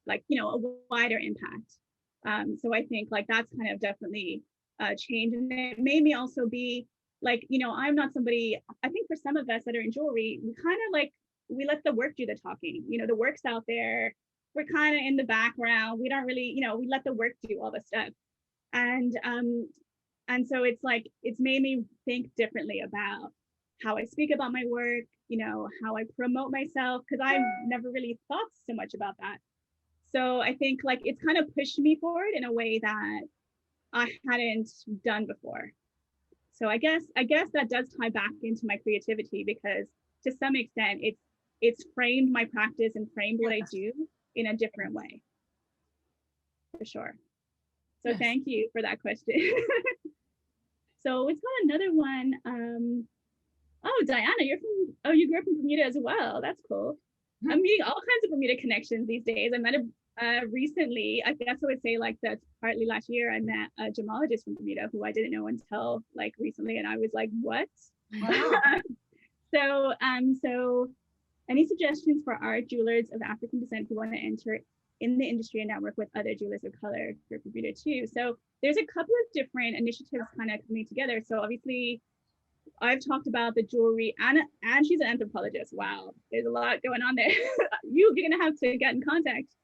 like, you know, a wider impact. So I think, like, that's kind of definitely changed. And it made me also be like, you know, I'm not somebody, I think for some of us that are in jewelry, we kind of like, we let the work do the talking. You know, the work's out there, we're kind of in the background, we don't really, you know, we let the work do all the stuff. And so it's like, it's made me think differently about how I speak about my work, you know, how I promote myself, because I've never really thought so much about that. So I think, like, it's kind of pushed me forward in a way that I hadn't done before. So I guess that does tie back into my creativity, because to some extent it's framed my practice and framed what I do in a different way, for sure. So thank you for that question. So it's got another one. Oh, Diana, you grew up in Bermuda as well. That's cool. Mm-hmm. I'm meeting all kinds of Bermuda connections these days. I met recently, I guess I would say, like, that's partly last year, I met a gemologist from Bermuda who I didn't know until like recently, and I was like, what? Wow. So any suggestions for our jewelers of African descent who want to enter in the industry and network with other jewelers of color for Bermuda too? So there's a couple of different initiatives kind of coming together. So obviously I've talked about the jewelry, and she's an anthropologist. Wow, there's a lot going on there. You're gonna have to get in contact.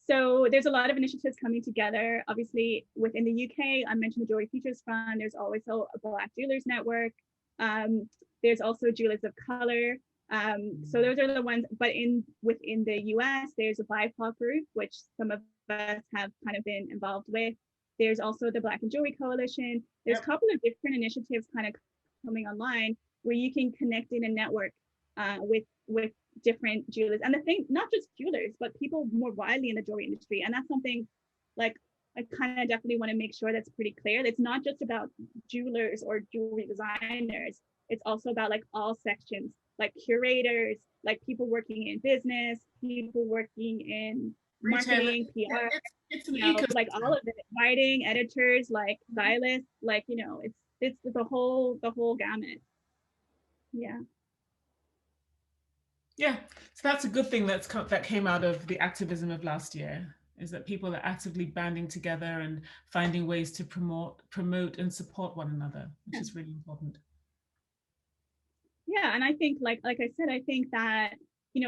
So there's a lot of initiatives coming together. Obviously within the UK, I mentioned the Jewelry Futures Fund. There's also a Black Jewelers Network. There's also Jewelers of Color. So those are the ones, but within the US, there's a BIPOC group, which some of us have kind of been involved with. There's also the Black and Jewelry Coalition. There's a couple of different initiatives kind of coming online where you can connect in a network with different jewelers. And the thing, not just jewelers, but people more widely in the jewelry industry. And that's something, like, I kind of definitely want to make sure that's pretty clear. It's not just about jewelers or jewelry designers. It's also about, like, all sections, like curators, like people working in business, people working in marketing, PR. It's an like all of it, writing, editors, like stylists, like, it's the whole gamut. Yeah. Yeah, so that's a good thing that came out of the activism of last year, is that people are actively banding together and finding ways to promote and support one another, which is really important. Yeah, and I think like I said, I think that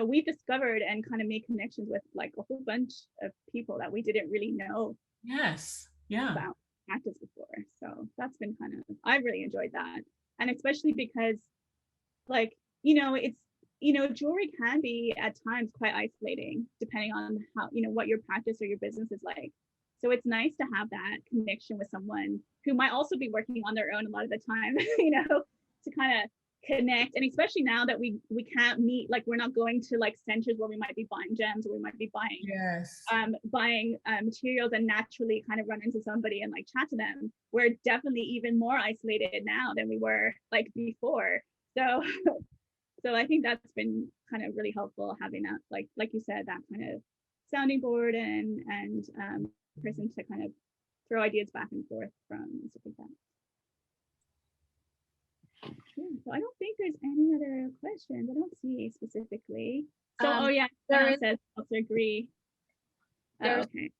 we've discovered and kind of made connections with like a whole bunch of people that we didn't really know about practice before. So that's been I really enjoyed that. And especially because like, it's jewelry can be at times quite isolating depending on how, what your practice or your business is like. So it's nice to have that connection with someone who might also be working on their own a lot of the time, to kind of connect. And especially now that we can't meet, like we're not going to like centers where we might be buying gems or we might be buying materials and naturally kind of run into somebody and like chat to them. We're definitely even more isolated now than we were like before. So I think that's been kind of really helpful, having that like you said, that kind of sounding board and person to kind of throw ideas back and forth from and stuff like that. Yeah, so I don't think there's any other questions. I don't see specifically. So Sarah says also agree. Okay.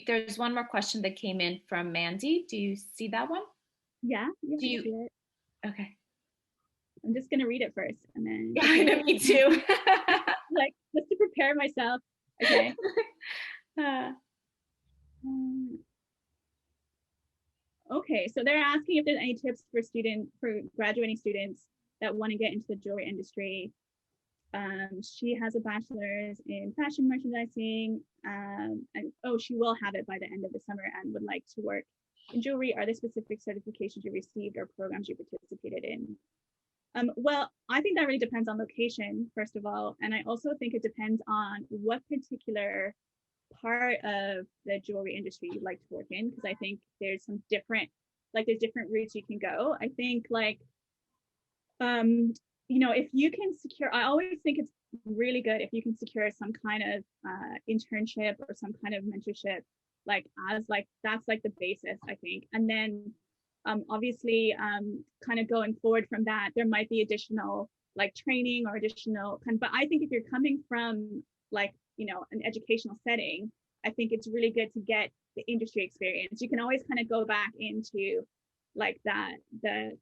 There's one more question that came in from Mandy. Do you see that one? Yeah. Do you see it? Okay. I'm just gonna read it first, and then. Yeah, I know, me too. Like just to prepare myself. Okay. Okay, so they're asking if there's any tips for graduating students that want to get into the jewelry industry. She has a bachelor's in fashion merchandising, and she will have it by the end of the summer and would like to work in jewelry. Are there specific certifications you received or programs you participated in? Well, I think that really depends on location, first of all, and I also think it depends on what particular part of the jewelry industry you'd like to work in, because I think there's some different routes you can go. I think like if you can secure, I always think it's really good if you can secure some kind of internship or some kind of mentorship, like as like that's like the basis, I think. And then obviously kind of going forward from that, there might be additional like training or additional but I think if you're coming from like an educational setting, I think it's really good to get the industry experience. You can always kind of go back into like that the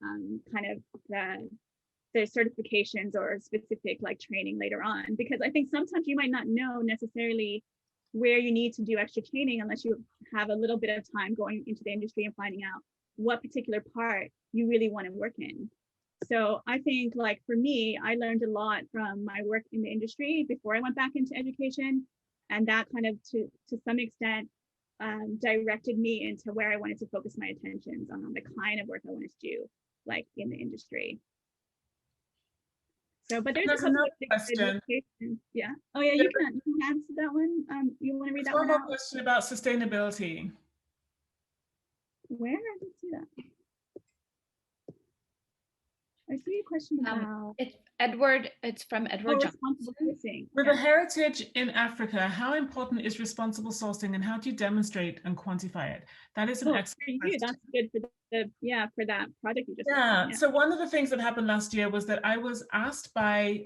certifications or specific like training later on, because I think sometimes you might not know necessarily where you need to do extra training unless you have a little bit of time going into the industry and finding out what particular part you really want to work in. So I think like for me, I learned a lot from my work in the industry before I went back into education, and that kind of to some extent directed me into where I wanted to focus my attentions on the kind of work I wanted to do like in the industry. So, but there's a couple of question. Yeah. Oh yeah, you can answer that one. You want to read that one out? One more question about sustainability. Where? I didn't see that. I see a question about it's from Edward Johnson. With a heritage in Africa, how important is responsible sourcing and how do you demonstrate and quantify it? That is an excellent question. That's good for that project you just yeah. So one of the things that happened last year was that I was asked by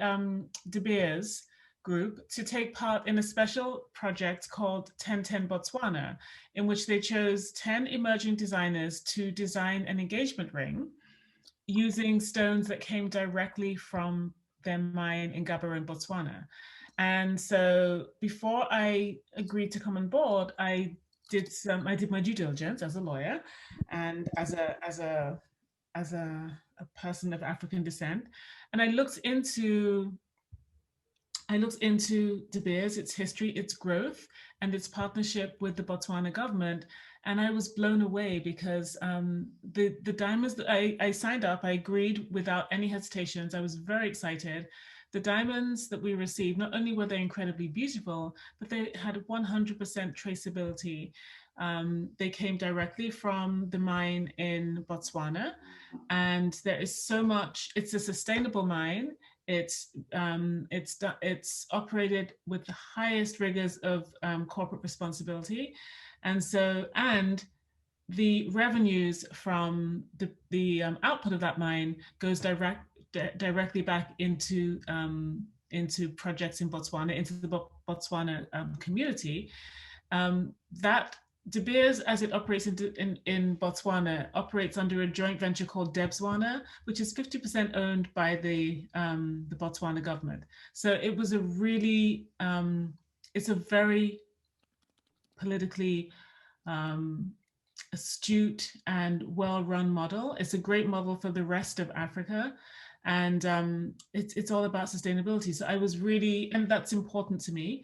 DeBeers group to take part in a special project called 1010 Botswana, in which they chose 10 emerging designers to design an engagement ring using stones that came directly from their mine in Gaborone, Botswana. And so before I agreed to come on board, I did my due diligence as a lawyer and as a person of African descent, and I looked into DeBeers, its history, its growth, and its partnership with the Botswana government. And I was blown away because the diamonds that I signed up, I agreed without any hesitations. I was very excited. The diamonds that we received, not only were they incredibly beautiful, but they had 100% traceability. They came directly from the mine in Botswana. And there is so much, it's a sustainable mine. It's operated with the highest rigors of corporate responsibility, and the revenues from the output of that mine goes directly back into projects in Botswana, into the Botswana community. That DeBeers, as it operates in Botswana, operates under a joint venture called Debswana, which is 50% owned by the Botswana government. So it was a really, it's a very politically astute and well-run model. It's a great model for the rest of Africa. And it's all about sustainability. So I was really, and that's important to me.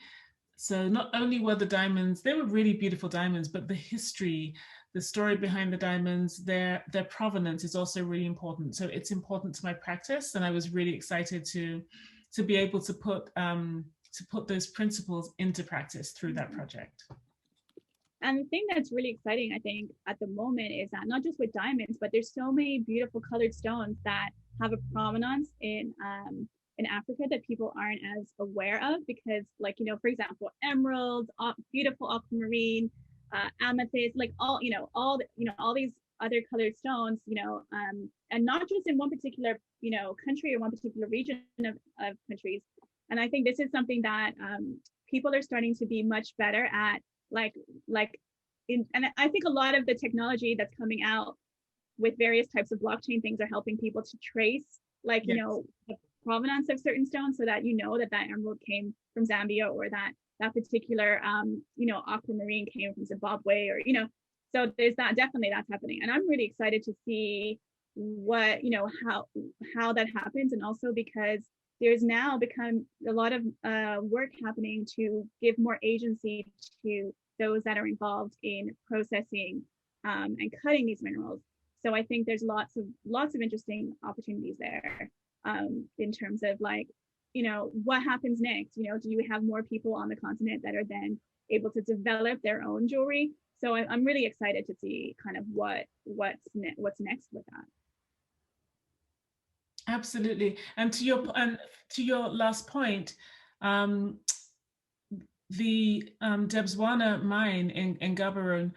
So not only were the diamonds, they were really beautiful diamonds, but the history, the story behind the diamonds, their provenance is also really important. So it's important to my practice, and I was really excited to be able to put those principles into practice through that project. And the thing that's really exciting, I think, at the moment is that not just with diamonds, but there's so many beautiful colored stones that have a provenance in Africa that people aren't as aware of, because, like, you know, for example, emeralds, beautiful aquamarine, amethyst, like all these other colored stones, you know, and not just in one particular, you know, country or one particular region of countries. And I think this is something that people are starting to be much better at, and I think a lot of the technology that's coming out with various types of blockchain things are helping people to trace, like, you know, the provenance of certain stones, so that you know that emerald came from Zambia, or that particular you know, aquamarine came from Zimbabwe, or, you know, so there's that, definitely that's happening. And I'm really excited to see what, you know, how that happens. And also because there's now become a lot of work happening to give more agency to those that are involved in processing and cutting these minerals. So I think there's lots of interesting opportunities there in terms of, like, you know, what happens next? You know, do you have more people on the continent that are then able to develop their own jewelry? So I'm really excited to see kind of what's next with that. Absolutely. And to your last point, the Debswana mine in Gaborone,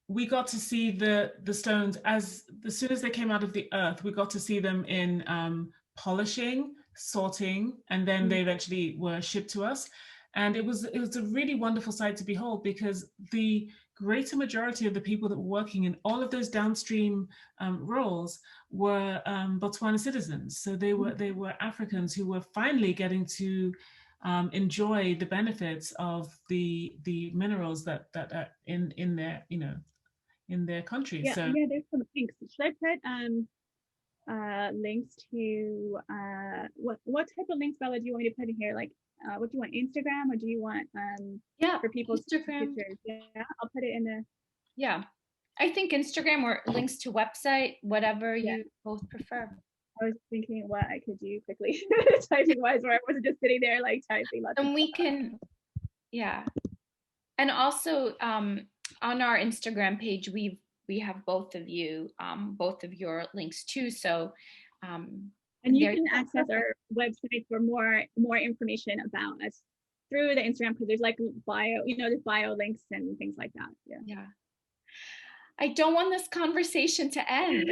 we got to see the stones as soon as they came out of the earth. We got to see them in polishing, sorting, and then they eventually were shipped to us. And it was a really wonderful sight to behold, because the greater majority of the people that were working in all of those downstream roles were Botswana citizens. So they were Africans who were finally getting to enjoy the benefits of the minerals that are in their, you know, in their country. Yeah, so yeah, there's some links. Should I put links to what type of links, Bella, do you want me to put in here? Like, what do you want, Instagram, or do you want for people Instagram? pictures? Yeah, I'll put it in the. Yeah, I think Instagram or links to website, whatever you both prefer. I was thinking what I could do quickly typing wise, where I wasn't just sitting there like typing. And we can, yeah, and also on our Instagram page, we have both of your links too. So and you can access our website for more information about us through the Instagram, because there's like bio, you know, there's bio links and things like that. Yeah. I don't want this conversation to end.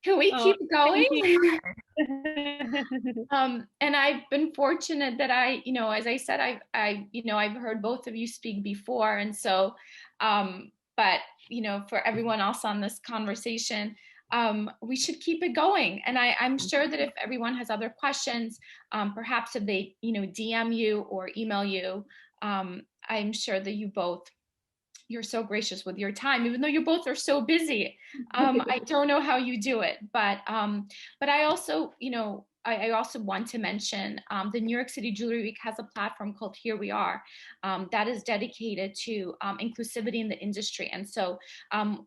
Can we keep going? And I've been fortunate that as I said, I've heard both of you speak before, and so, but for everyone else on this conversation, we should keep it going. And I'm sure that if everyone has other questions, perhaps if they, DM you or email you, I'm sure that you're so gracious with your time, even though you both are so busy. I don't know how you do it, but I also, I also want to mention the New York City Jewelry Week has a platform called Here We Are that is dedicated to inclusivity in the industry. And so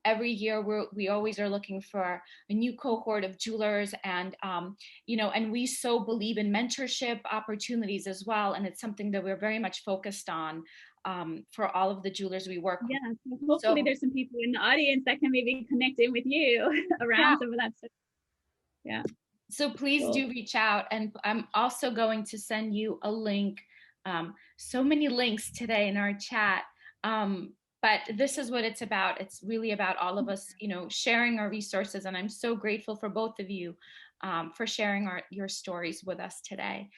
every year we always are looking for a new cohort of jewelers, and and we so believe in mentorship opportunities as well. And it's something that we're very much focused on for all of the jewelers we work with. Yeah, so hopefully there's some people in the audience that can maybe connect in with you around some of that stuff. Yeah. So please Cool. do reach out, and I'm also going to send you a link. So many links today in our chat. But this is what it's about. It's really about all of us, you know, sharing our resources. And I'm so grateful for both of you for sharing your stories with us today.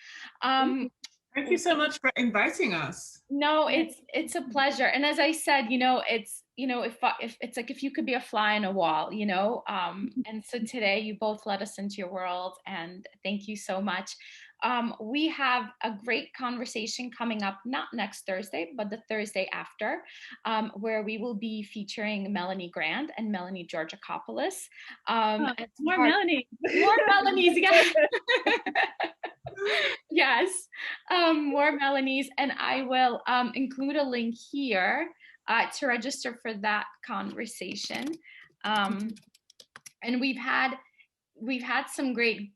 Thank you so much for inviting us. No, it's a pleasure. And as I said, you know, it's, you know, if it's like if you could be a fly on a wall, you know, and so today you both let us into your world, and thank you so much. We have a great conversation coming up, not next Thursday, but the Thursday after, where we will be featuring Melanie Grand and Melanie Georgakopoulos. More Melanie. More Melanies, yeah. Yes, more Melanies, and I will include a link here to register for that conversation. And we've had some great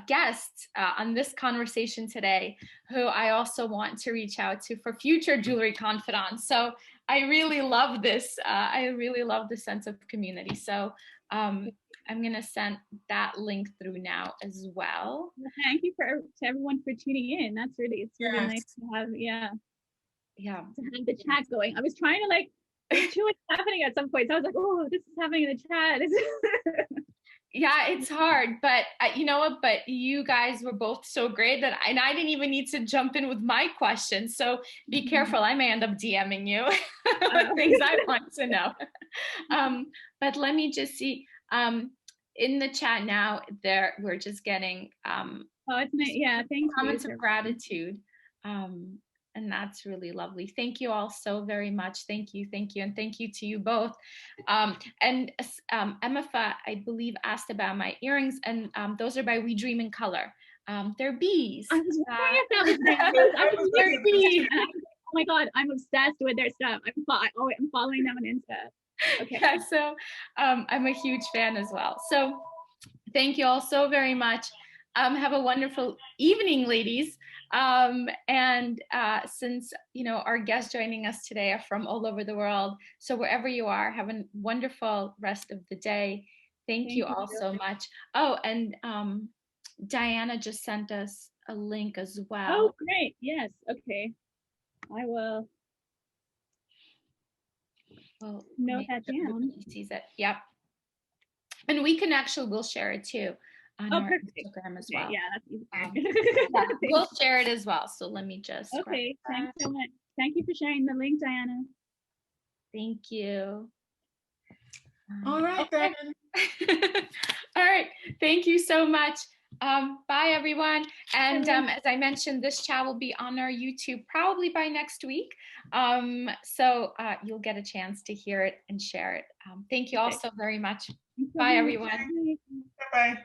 guests on this conversation today, who I also want to reach out to for future jewelry confidants. So I really love this. I really love the sense of community. So I'm going to send that link through now as well. Thank you to everyone for tuning in. It's really nice to have, to have the chat going. I was trying to like, too much happening at some point. So I was like, oh, this is happening in the chat. Yeah, it's hard, but you know what? But you guys were both so great that I didn't even need to jump in with my questions. So be careful. I may end up DMing you with things I want to know. But let me just see. In the chat now, we're just getting oh, it's nice. Yeah, thank you. Comments of gratitude. And that's really lovely. Thank you all so very much. Thank you. And thank you to you both. And Emifa, I believe, asked about my earrings, and those are by We Dream in Color. They're bees. I was wondering if that was they're bees. Oh my God, I'm obsessed with their stuff. I'm following them on Insta. Okay. Yeah, so I'm a huge fan as well. So thank you all so very much. Have a wonderful evening, ladies. And since, you know, our guests joining us today are from all over the world, so wherever you are, have a wonderful rest of the day. Thank you all so much. Oh, and Diana just sent us a link as well. Oh, great. Yes. Okay. I will note that down. Sees it. Yep. And we'll share it too on our Instagram as well. Yeah, that's easy. We'll share it as well. So let me just. Okay. Thanks so much. Thank you for sharing the link, Diana. Thank you. All right, then. All right. Thank you so much. Bye, everyone. And as I mentioned, this chat will be on our YouTube probably by next week. So you'll get a chance to hear it and share it. Thank you all so very much. Bye, everyone. Bye-bye.